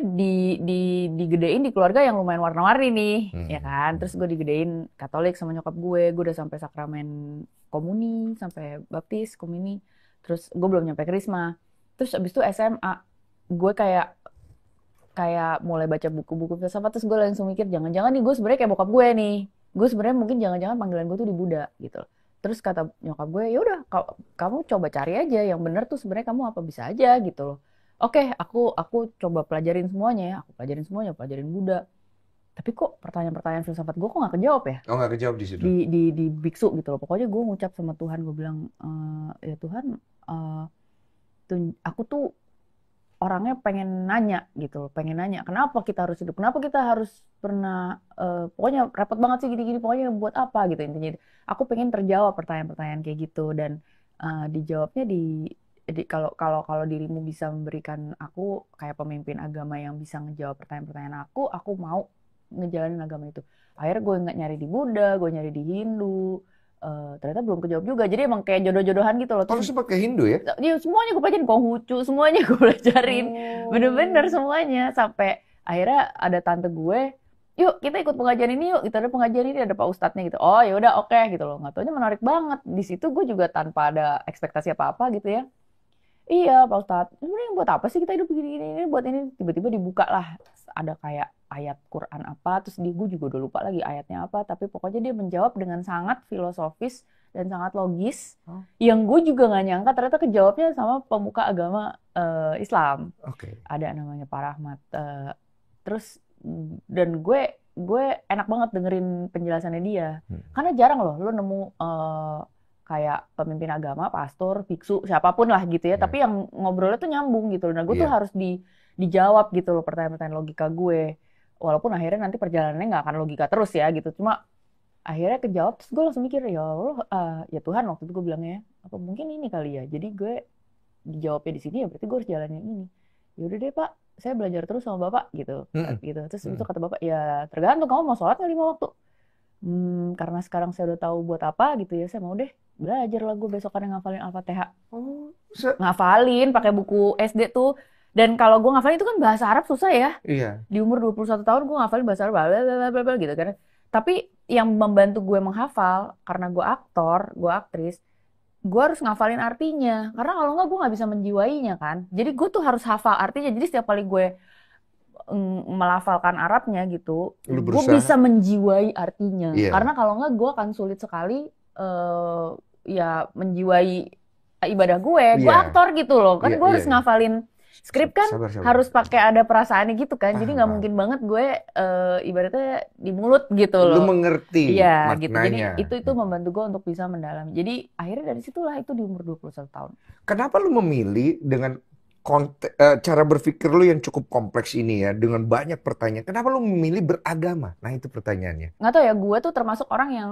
S2: digedein di keluarga yang lumayan warna-warni nih, ya kan. Terus gue digedein Katolik sama nyokap gue udah sampai sakramen komuni, sampai baptis, komuni. Terus gue belum nyampe krisma. Terus habis itu SMA, gue kayak mulai baca buku-buku filsafat. Terus gue langsung mikir, jangan-jangan nih gue sebenarnya kayak bokap gue nih. Gue sebenarnya mungkin jangan-jangan panggilan gue tuh di Buddha gitu. Terus kata nyokap gue, ya udah kamu coba cari aja yang benar tuh sebenarnya kamu apa bisa aja gitu loh. Oke, aku coba pelajarin semuanya ya. Aku pelajarin Buddha. Tapi kok pertanyaan-pertanyaan filsafat gue kok nggak kejawab ya?
S3: Oh, nggak kejawab di situ.
S2: Di biksu gitu loh. Pokoknya gue ngucap sama Tuhan, gue bilang, ya Tuhan, aku tuh orangnya pengen nanya gitu loh, kenapa kita harus hidup, kenapa kita harus pernah, pokoknya repot banget sih gini-gini, pokoknya buat apa gitu intinya. Aku pengen terjawab pertanyaan-pertanyaan kayak gitu dan dijawabnya kalau dirimu bisa memberikan aku kayak pemimpin agama yang bisa ngejawab pertanyaan-pertanyaan aku mau ngejalanin agama itu. Akhirnya gue nggak nyari di Buddha, gue nyari di Hindu. Ternyata belum kejawab juga. Jadi emang kayak jodoh-jodohan gitu loh.
S3: Kalau sempat ke Hindu ya?
S2: Ya semuanya gue pelajarin, Konghucu semuanya gue pelajarin. Bener-bener semuanya. Sampai akhirnya ada tante gue, yuk kita ikut pengajian ini yuk. Kita ada pengajian ini, ada Pak Ustadznya gitu. Oh ya udah oke gitu loh. Nggak taunya menarik banget. Di situ gue juga tanpa ada ekspektasi apa-apa gitu ya. Iya Pak Ustadz, sebenarnya buat apa sih kita hidup begini-gini, buat ini. Tiba-tiba dibuka lah. Ada kayak ayat Quran apa, terus gue juga udah lupa lagi ayatnya apa, tapi pokoknya dia menjawab dengan sangat filosofis dan sangat logis, yang gue juga nggak nyangka ternyata kejawabnya sama pemuka agama Islam. Ada namanya Pak Rahmat. Terus dan gue enak banget dengerin penjelasannya dia, karena jarang loh lo nemu kayak pemimpin agama, pastor, biksu, siapapun lah gitu ya, tapi yang ngobrolnya tuh nyambung gitu. Nah gue tuh harus dijawab gitu loh pertanyaan-pertanyaan logika gue. Walaupun akhirnya nanti perjalanannya nggak akan logika terus ya gitu. Cuma akhirnya kejawab, terus gue langsung mikir, ya Allah, ya Tuhan waktu itu gue bilangnya, apa mungkin ini kali ya. Jadi gue dijawabnya di sini ya berarti gue harus jalanin ini. Ya udah deh Pak, saya belajar terus sama Bapak gitu. Gitu. Terus itu kata Bapak, ya tergantung kamu mau sholat nggak 5 waktu. Karena sekarang saya udah tahu buat apa gitu ya, saya mau deh belajar lah gue besokan ngafalin Al-Fatihah. Ngafalin pakai buku SD tuh. Dan kalau gue ngafalin itu kan bahasa Arab susah ya.
S3: Iya.
S2: Di umur 21 tahun gue ngafalin bahasa Arab blablabla gitu kan. Tapi yang membantu gue menghafal karena gue aktor, gue aktris, gue harus ngafalin artinya. Karena kalau enggak gue nggak bisa menjiwainya kan. Jadi gue tuh harus hafal artinya. Jadi setiap kali gue melafalkan Arabnya gitu, gue
S3: berusaha.
S2: bisa menjiwai artinya.
S3: Iya.
S2: Karena kalau nggak gue akan sulit sekali ya menjiwai ibadah gue. Gue
S3: Iya.
S2: aktor gitu loh, kan
S3: Iya,
S2: gue harus
S3: iya.
S2: ngafalin skrip kan,
S3: Sabar.
S2: harus pakai ada perasaannya gitu kan. Jadi nggak
S3: Paham.
S2: mungkin banget gue ibaratnya di mulut gitu
S3: Lu
S2: loh.
S3: mengerti
S2: Iya gitu. Jadi
S3: maknanya.
S2: itu membantu gue untuk bisa mendalami. Jadi akhirnya dari situlah itu di umur 21 tahun.
S3: Kenapa lu memilih dengan cara berpikir lu yang cukup kompleks ini ya, dengan banyak pertanyaan, kenapa lu memilih beragama? Nah itu pertanyaannya.
S2: Nggak tahu ya, gue tuh termasuk orang yang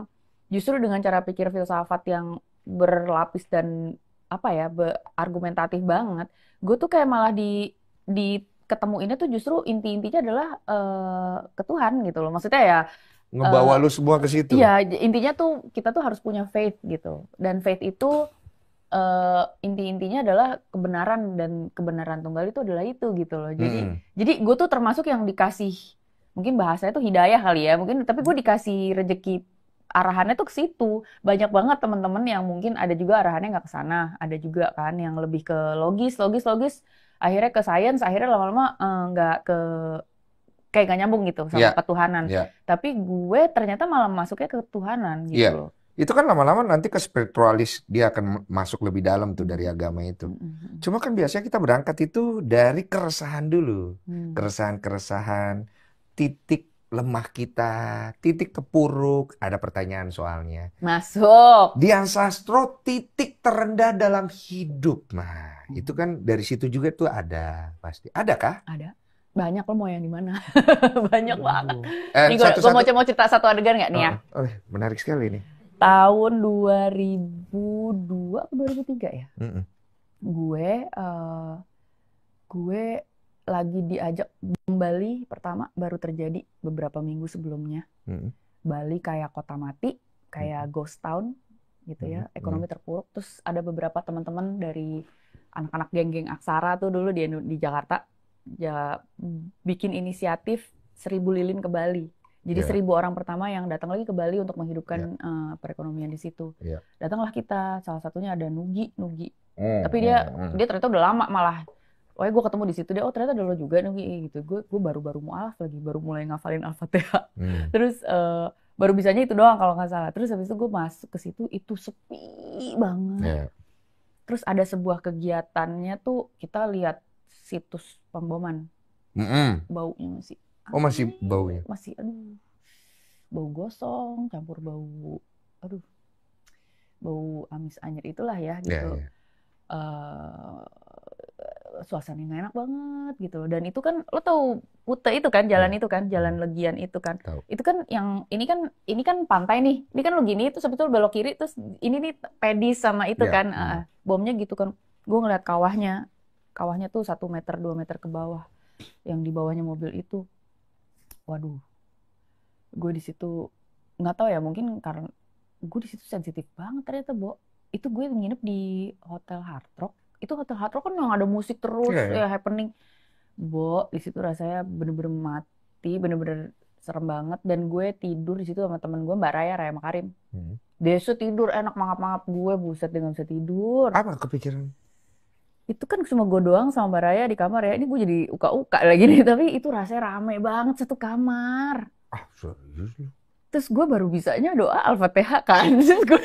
S2: justru dengan cara pikir filsafat yang berlapis dan apa ya, argumentatif banget. Gue tuh kayak malah di ketemuinnya tuh justru intinya adalah ke Tuhan gitu loh. Maksudnya ya
S3: Ngebawa lu semua ke situ.
S2: iya, intinya tuh kita tuh harus punya faith gitu. Dan faith itu intinya adalah kebenaran, dan kebenaran tunggal itu adalah itu gitu loh. Jadi gue tuh termasuk yang dikasih, mungkin bahasanya tuh hidayah kali ya, mungkin, tapi gue dikasih rezeki arahannya tuh ke situ. Banyak banget teman-teman yang mungkin ada juga arahannya nggak ke sana, ada juga kan yang lebih ke logis, akhirnya ke sains, akhirnya lama-lama nggak ke kayak gak nyambung gitu sama ketuhanan. Tapi gue ternyata malah masuknya ke ketuhanan gitu loh.
S3: Itu kan lama-lama nanti ke spiritualis, dia akan masuk lebih dalam tuh dari agama itu. Cuma kan biasanya kita berangkat itu dari keresahan dulu. Keresahan, titik lemah kita, titik terpuruk, ada pertanyaan soalnya.
S2: Masuk.
S3: Dian Sastro, titik terendah dalam hidup. Nah, itu kan dari situ juga tuh ada pasti. Ada kah?
S2: Ada. Banyak, lo mau yang di mana? Banyak banget. Nih gue mau cerita satu adegan nggak nih ya?
S3: Menarik sekali nih.
S2: Tahun 2002 atau 2003 ya? Gue lagi diajak Bali pertama, baru terjadi beberapa minggu sebelumnya. Bali kayak kota mati, kayak ghost town gitu ya, ekonomi terpuruk. Terus ada beberapa teman-teman dari anak-anak geng-geng aksara tuh dulu di Jakarta ya, bikin inisiatif 1000 lilin ke Bali. Jadi 1000 orang pertama yang datang lagi ke Bali untuk menghidupkan perekonomian di situ. Datanglah kita, salah satunya ada Nugi. Tapi dia ternyata udah lama malah. Gue ketemu di situ, dia ternyata ada lo juga Nugi gitu. Gue baru mualaf lagi, baru mulai ngafalin Al-Fatihah. Terus baru bisanya itu doang kalau nggak salah. Terus habis itu gue masuk ke situ, itu sepi banget. Terus ada sebuah kegiatannya tuh, kita lihat situs pemboman. Baunya masih.
S3: Masih baunya.
S2: Masih bau gosong campur bau amis anyir itulah ya gitu. Suasananya nggak enak banget gitu loh. Dan itu kan lo tahu Kute itu kan, jalan itu kan, jalan Legian itu kan. Itu kan yang ini kan pantai nih. Ini kan lo gini, terus habis itu belok kiri, terus ini nih pedis sama itu kan. Bomnya gitu kan. Gue ngeliat kawahnya tuh 1 meter 2 meter ke bawah. Yang di bawahnya mobil itu. Waduh, gue di situ nggak tahu ya, mungkin karena gue di situ sensitif banget ternyata, Bo. Itu gue nginep di Hotel Hard Rock. Itu Hotel Hard Rock kan yang ada musik terus, ya happening. Bo, di situ rasanya bener-bener mati, bener-bener serem banget. Dan gue tidur di situ sama temen gue, Mbak Raya Makarim. Dia tidur enak mangap-mangap, gue buset dia nggak bisa tidur.
S3: Apa kepikiran?
S2: Itu kan cuma gue doang sama Mbak Raya di kamar ya. Ini gue jadi uka-uka lagi nih. Tapi itu rasanya rame banget satu kamar.
S3: Serius?
S2: Terus gue baru bisanya doa Al-Fatihah kan. Terus gue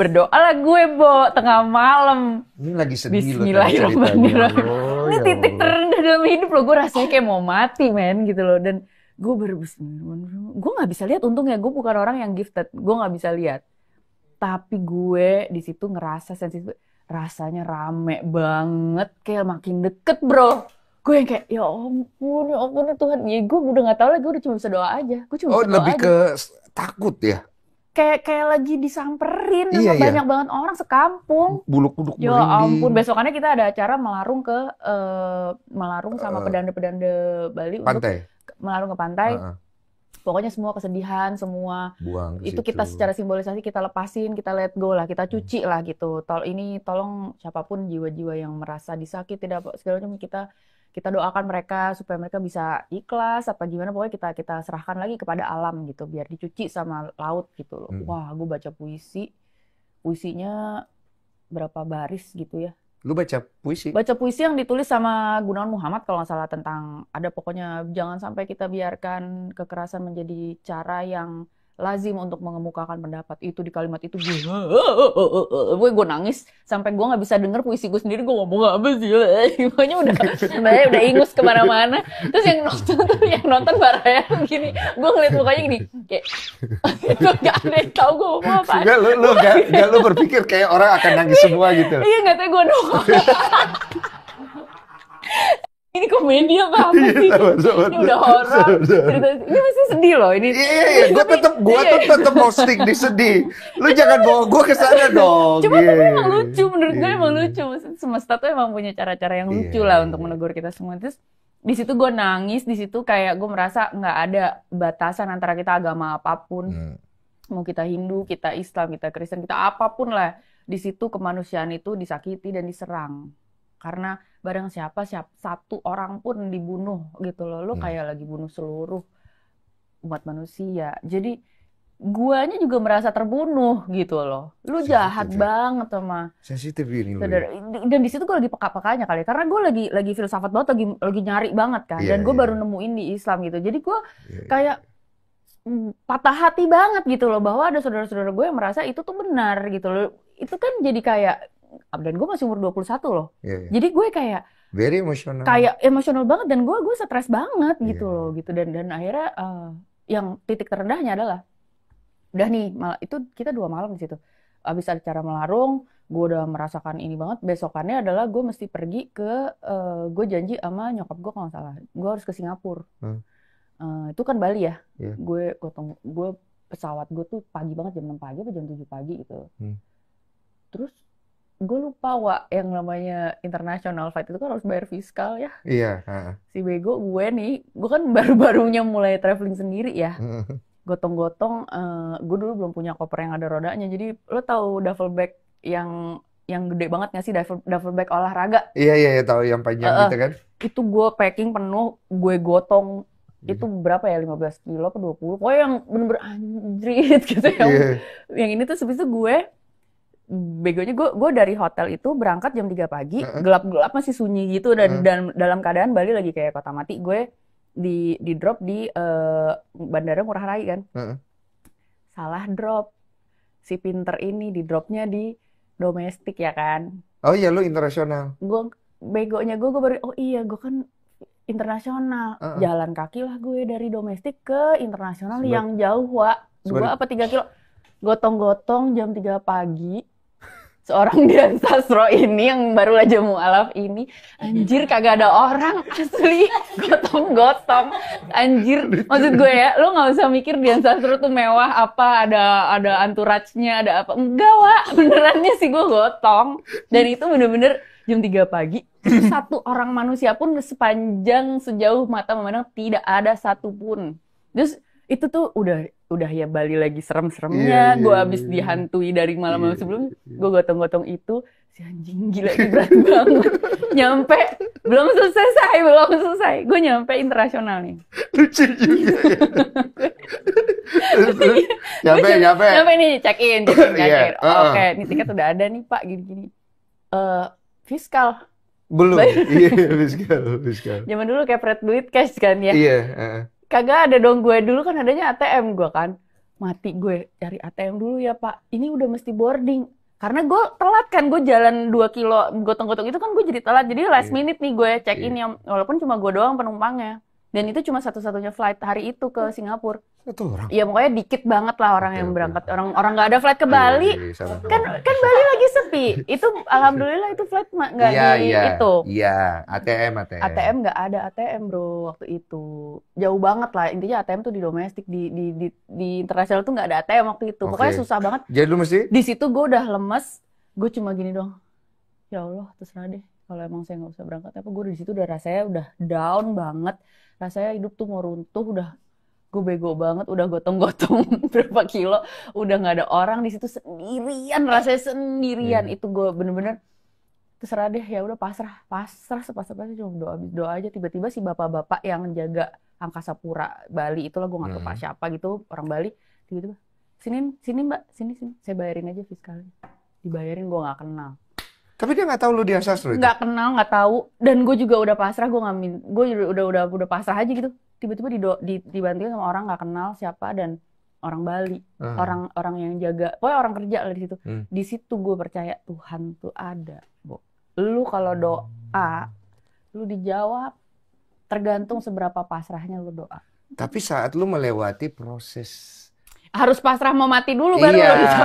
S2: berdoa lah gue, Bo, tengah malam.
S3: Ini lagi sedih loh.
S2: Bismillahirrahmanirrahim. Ini titik terendah dalam hidup loh. Gue rasanya kayak mau mati, men, gitu loh. Dan gue baru bismillahirrahmanirrahim. Gue gak bisa lihat, untungnya gue bukan orang yang gifted. Gue gak bisa lihat. Tapi gue di situ ngerasa sensitif. Rasanya rame banget, kayak makin deket, bro. Gue yang kayak, ya ampun Tuhan. Ya gue udah gak tahu lagi, gue udah cuma bisa doa aja. Gue cuma bisa doa
S3: lebih
S2: aja.
S3: ke takut ya?
S2: Kayak lagi disamperin sama banyak banget orang sekampung.
S3: Buluk-buluk
S2: ya ampun, besokannya kita ada acara melarung sama pedanda-pedanda Bali.
S3: Pantai?
S2: Untuk melarung ke pantai. Pokoknya semua kesedihan, semua
S3: buang
S2: itu kita secara simbolisasi kita lepasin, kita let go lah, kita cuci lah gitu. Tolong siapapun jiwa-jiwa yang merasa disakiti tidak segala macam, kita doakan mereka supaya mereka bisa ikhlas apa gimana, pokoknya kita serahkan lagi kepada alam gitu, biar dicuci sama laut gitu loh. Wah, gue baca puisinya berapa baris gitu ya.
S3: Lu baca puisi?
S2: Baca puisi yang ditulis sama Gunawan Muhammad kalau nggak salah, tentang ada pokoknya jangan sampai kita biarkan kekerasan menjadi cara yang lazim untuk mengemukakan pendapat. Itu di kalimat itu gue nangis sampai gue nggak bisa denger puisi gue sendiri, gue ngomong apa sih, pokoknya udah ingus kemana-mana. Terus yang nonton baraya gini, gue ngeliat mukanya gini kayak itu nggak ada yang tahu gue ngomong apa.
S3: Lu berpikir kayak orang akan nangis semua gitu?
S2: Iya, nggak tahu gue doang. Ini komedi apa sih? Ini udah horor. Ini masih sedih loh ini.
S3: Iya, gue tetep mau stick di sedih. Lu jangan bawa gue ke sana dong.
S2: Cuma tapi emang lucu, menurut gue emang lucu. Semesta tuh emang punya cara-cara yang lucu lah untuk menegur kita semua. Terus di situ gue nangis, di situ kayak gue merasa nggak ada batasan antara kita agama apapun. Mau kita Hindu, kita Islam, kita Kristen, kita apapun lah. Di situ kemanusiaan itu disakiti dan diserang. Karena barang siapa satu orang pun dibunuh gitu loh, lo kayak lagi bunuh seluruh umat manusia. Jadi guanya juga merasa terbunuh gitu loh. Lu jahat banget sama
S3: sensitif ini.
S2: Dan di situ gue lagi peka-pekanya kali, karena gue lagi filsafat banget, lagi nyari banget kan. Dan gue baru nemuin di Islam gitu. Jadi gue kayak patah hati banget gitu loh, bahwa ada saudara-saudara gue yang merasa itu tuh benar gitu loh. Itu kan jadi kayak, dan gue masih umur 21 loh. Jadi gue kayak
S3: very emosional.
S2: Kayak emosional banget, dan gue stres banget gitu loh gitu. Dan akhirnya yang titik terendahnya adalah udah nih, itu kita 2 malam di situ. Abis acara melarung, gue udah merasakan ini banget. Besokannya adalah gue mesti pergi ke gue janji sama nyokap gue kalau nggak salah, gue harus ke Singapura. Itu kan Bali ya. Gue pesawat gue tuh pagi banget, jam 6 pagi atau jam 7 pagi gitu. Terus gue lupa yang namanya international flight itu kan harus bayar fiskal ya.
S3: Iya.
S2: Si bego gue nih, gue kan baru-barunya mulai traveling sendiri ya. Gotong-gotong, gue dulu belum punya koper yang ada rodanya. Jadi lo tahu duffel bag yang gede banget nggak sih, duffel bag olahraga?
S3: Iya tahu, yang panjang gitu kan?
S2: Itu gue packing penuh, gue gotong. Itu berapa ya, 15 kilo ke 20? Pokoknya yang bener-bener anjrit gitu. Yang ini tuh habis itu gue begonya gue dari hotel itu berangkat jam 3 pagi, gelap-gelap masih sunyi gitu, dan dalam keadaan Bali lagi kayak kota mati. Gue di drop di Bandara Ngurah Rai kan. Salah drop. Si pinter ini di dropnya di domestik ya kan.
S3: Oh iya, lu internasional.
S2: Gue begonya gue baru, oh iya gue kan internasional. Jalan kaki lah gue dari domestik ke internasional yang jauh, 2 apa 3 kilo. Gotong-gotong jam 3 pagi. Seorang Dian Sastro ini yang baru aja mualaf ini, anjir kagak ada orang, asli gotong-gotong, anjir. Maksud gue ya, lo nggak usah mikir Dian Sastro tuh mewah apa, ada entourage-nya, ada apa, enggak benerannya sih gue gotong. Dan itu bener-bener jam 3 pagi, satu orang manusia pun sepanjang sejauh mata memandang tidak ada satupun. Terus itu tuh udah ya Bali lagi serem-seremnya. Gue abis dihantui dari malam-malam sebelumnya. Gue gotong-gotong itu, si anjing gila ini berat banget. Nyampe belum selesai. Gue nyampe internasional nih.
S3: Lucu juga ya. Nyampe
S2: nih, check in. Oke, ini tiket udah ada nih Pak, gini-gini. Fiskal
S3: belum. Iya, fiskal.
S2: Zaman dulu kayak pret duit cash kan ya.
S3: Iya.
S2: Kagak ada dong, gue dulu kan adanya ATM gue kan. Mati gue cari ATM dulu ya Pak. Ini udah mesti boarding. Karena gue telat kan, gue jalan 2 kilo gotong-gotong itu kan gue jadi telat. Jadi last minute nih gue check in, yang walaupun cuma gue doang penumpangnya. Dan itu cuma satu-satunya flight hari itu ke Singapura.
S3: Satu orang?
S2: Iya, pokoknya dikit banget lah orang yang berangkat. Orang nggak ada flight ke Bali. Kan Bali lagi sepi. Itu alhamdulillah itu flight nggak itu.
S3: Iya, ATM.
S2: ATM nggak ada ATM bro waktu itu. Jauh banget lah. Intinya ATM tuh di domestik, di internasional tuh nggak ada ATM waktu itu. Pokoknya susah banget.
S3: Jadi lu mesti?
S2: Di situ gue udah lemes. Gue cuma gini dong. Ya Allah, terserah deh. Kalau emang saya nggak usah berangkat apa, gue di situ udah rasanya udah down banget. Rasanya hidup tuh mau runtuh, udah gue bego banget, udah gotong-gotong berapa kilo, udah nggak ada orang di situ, sendirian, rasanya sendirian. Itu gue bener-bener terserah deh, ya udah pasrah sepasrah-pasrah, cuma doa aja. Tiba-tiba si bapak-bapak yang jaga Angkasa Pura Bali itulah, gue nggak tahu pak siapa gitu, orang Bali, tiba-tiba sini mbak, sini saya bayarin aja fiskalnya. Dibayarin, gue nggak kenal.
S3: Tapi dia nggak tahu lu Dian Sastro itu.
S2: Nggak kenal, nggak tahu, dan gue juga udah pasrah, gue ngamin, gue udah pasrah aja gitu. Tiba-tiba dibantuin sama orang nggak kenal siapa, dan orang Bali, orang yang jaga, pokoknya orang kerja lah di situ. Di situ gue percaya Tuhan tuh ada, Bo. Lu kalau doa, lu dijawab, tergantung seberapa pasrahnya lu doa.
S3: Tapi saat lu melewati proses,
S2: harus pasrah mau mati dulu baru
S3: iya,
S2: lo bisa.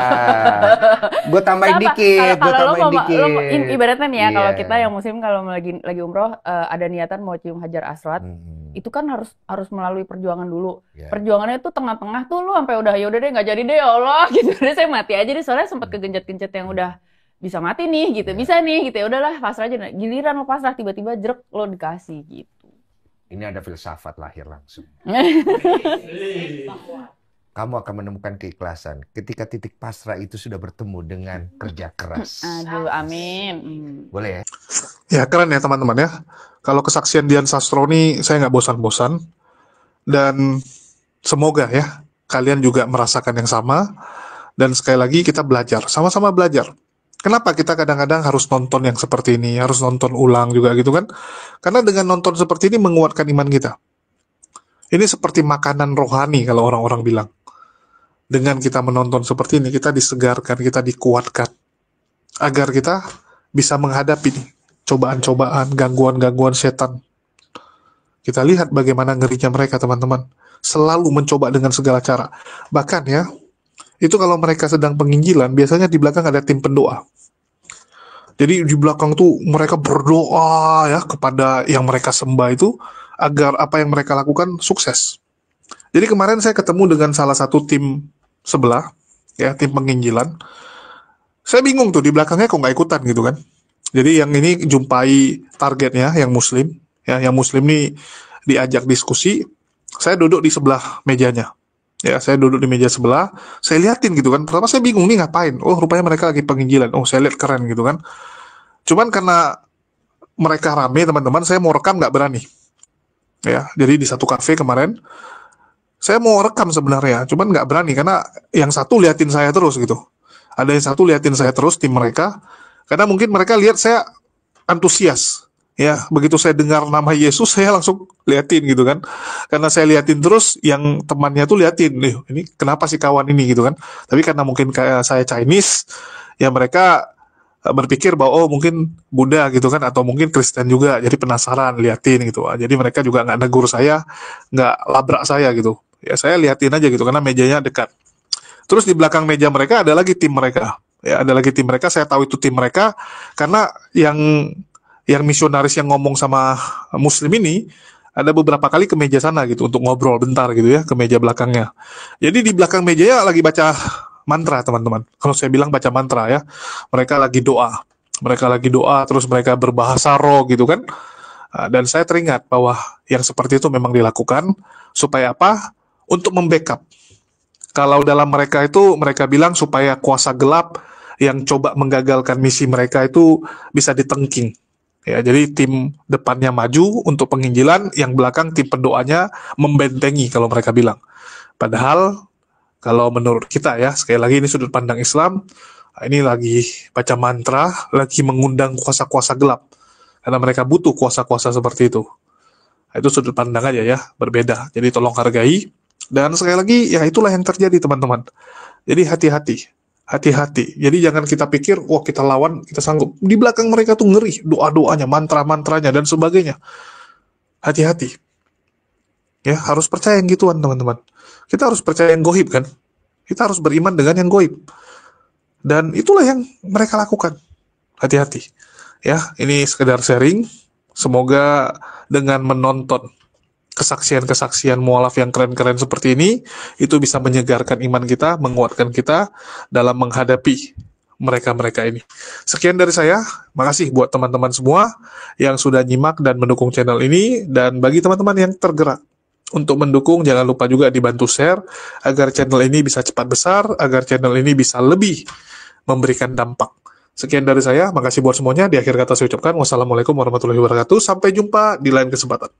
S3: gue tambahin dikit, gue tambahin dikit.
S2: Ibaratnya nih ya, kalau
S3: Iya.
S2: kita yang muslim kalau lagi umroh ada niatan mau cium hajar aswad, itu kan harus melalui perjuangan dulu.
S3: Iya.
S2: Perjuangannya tuh tengah-tengah tuh lu sampai udah ya udah deh nggak jadi deh ya Allah gitu. Deh saya mati aja deh, soalnya sempat kegencet-gencet yang udah bisa mati nih gitu, bisa nih gitu, ya udahlah pasrah aja. Giliran lo pasrah tiba-tiba jerek lo dikasih gitu.
S3: Ini ada filsafat lahir langsung. Kamu akan menemukan keikhlasan ketika titik pasrah itu sudah bertemu dengan kerja keras.
S2: Aduh, amin.
S3: Boleh ya?
S5: Ya keren ya teman-teman ya. Kalau kesaksian Dian Sastro ini saya nggak bosan-bosan. Dan semoga ya kalian juga merasakan yang sama. Dan sekali lagi kita belajar, sama-sama belajar. Kenapa kita kadang-kadang harus nonton yang seperti ini, harus nonton ulang juga gitu kan? Karena dengan nonton seperti ini menguatkan iman kita. Ini seperti makanan rohani kalau orang-orang bilang. Dengan kita menonton seperti ini, kita disegarkan, kita dikuatkan. Agar kita bisa menghadapi nih, cobaan-cobaan, gangguan-gangguan setan. Kita lihat bagaimana ngerinya mereka, teman-teman. Selalu mencoba dengan segala cara. Bahkan ya, itu kalau mereka sedang penginjilan, biasanya di belakang ada tim pendoa. Jadi di belakang tuh mereka berdoa ya kepada yang mereka sembah itu, agar apa yang mereka lakukan sukses. Jadi kemarin saya ketemu dengan salah satu tim sebelah, ya tim penginjilan. Saya bingung tuh di belakangnya kok nggak ikutan gitu kan. Jadi yang ini jumpai targetnya yang muslim, ya yang muslim nih diajak diskusi. Saya duduk di sebelah mejanya. Ya saya duduk di meja sebelah, saya liatin gitu kan. Pertama saya bingung nih ngapain. Oh rupanya mereka lagi penginjilan. Oh saya lihat keren gitu kan. Cuman karena mereka rame teman-teman, saya mau rekam nggak berani. Ya jadi di satu kafe kemarin. Saya mau rekam sebenarnya, cuman nggak berani karena yang satu liatin saya terus gitu. Ada yang satu liatin saya terus, tim mereka. Karena mungkin mereka lihat saya antusias. Ya, begitu saya dengar nama Yesus, saya langsung liatin gitu kan. Karena saya liatin terus, yang temannya tuh liatin. Ini kenapa sih kawan ini gitu kan. Tapi karena mungkin kayak saya Chinese, ya mereka berpikir bahwa oh mungkin Buddha gitu kan, atau mungkin Kristen juga. Jadi penasaran, liatin gitu. Jadi mereka juga nggak negur saya, nggak labrak saya gitu. Ya saya liatin aja gitu karena mejanya dekat. Terus di belakang meja mereka ada lagi tim mereka. Ya ada lagi tim mereka. Saya tahu itu tim mereka karena yang misionaris yang ngomong sama muslim ini ada beberapa kali ke meja sana gitu untuk ngobrol bentar gitu ya ke meja belakangnya. Jadi di belakang mejanya lagi baca mantra teman-teman. Kalau saya bilang baca mantra ya. Mereka lagi doa. Mereka lagi doa terus mereka berbahasa roh gitu kan. Dan saya teringat bahwa yang seperti itu memang dilakukan supaya apa? Untuk membackup. Kalau dalam mereka itu mereka bilang supaya kuasa gelap yang coba menggagalkan misi mereka itu bisa ditengking. Ya, jadi tim depannya maju untuk penginjilan, yang belakang tim pendoanya membentengi kalau mereka bilang. Padahal kalau menurut kita ya, sekali lagi ini sudut pandang Islam, ini lagi baca mantra, lagi mengundang kuasa-kuasa gelap. Karena mereka butuh kuasa-kuasa seperti itu. Itu sudut pandang aja ya, berbeda. Jadi tolong hargai. Dan sekali lagi, ya itulah yang terjadi teman-teman. Jadi hati-hati. Hati-hati. Jadi jangan kita pikir, wah kita lawan, kita sanggup. Di belakang mereka tuh ngeri. Doa-doanya, mantra-mantranya, dan sebagainya. Hati-hati. Ya, harus percaya yang gituan teman-teman. Kita harus percaya yang goib kan. Kita harus beriman dengan yang goib. Dan itulah yang mereka lakukan. Hati-hati. Ya, ini sekedar sharing. Semoga dengan menonton kesaksian-kesaksian mualaf yang keren-keren seperti ini, itu bisa menyegarkan iman kita, menguatkan kita dalam menghadapi mereka-mereka ini. Sekian dari saya, makasih buat teman-teman semua yang sudah nyimak dan mendukung channel ini, dan bagi teman-teman yang tergerak untuk mendukung, jangan lupa juga dibantu share, agar channel ini bisa cepat besar, agar channel ini bisa lebih memberikan dampak. Sekian dari saya, makasih buat semuanya, di akhir kata saya ucapkan, wassalamualaikum warahmatullahi wabarakatuh, sampai jumpa di lain kesempatan.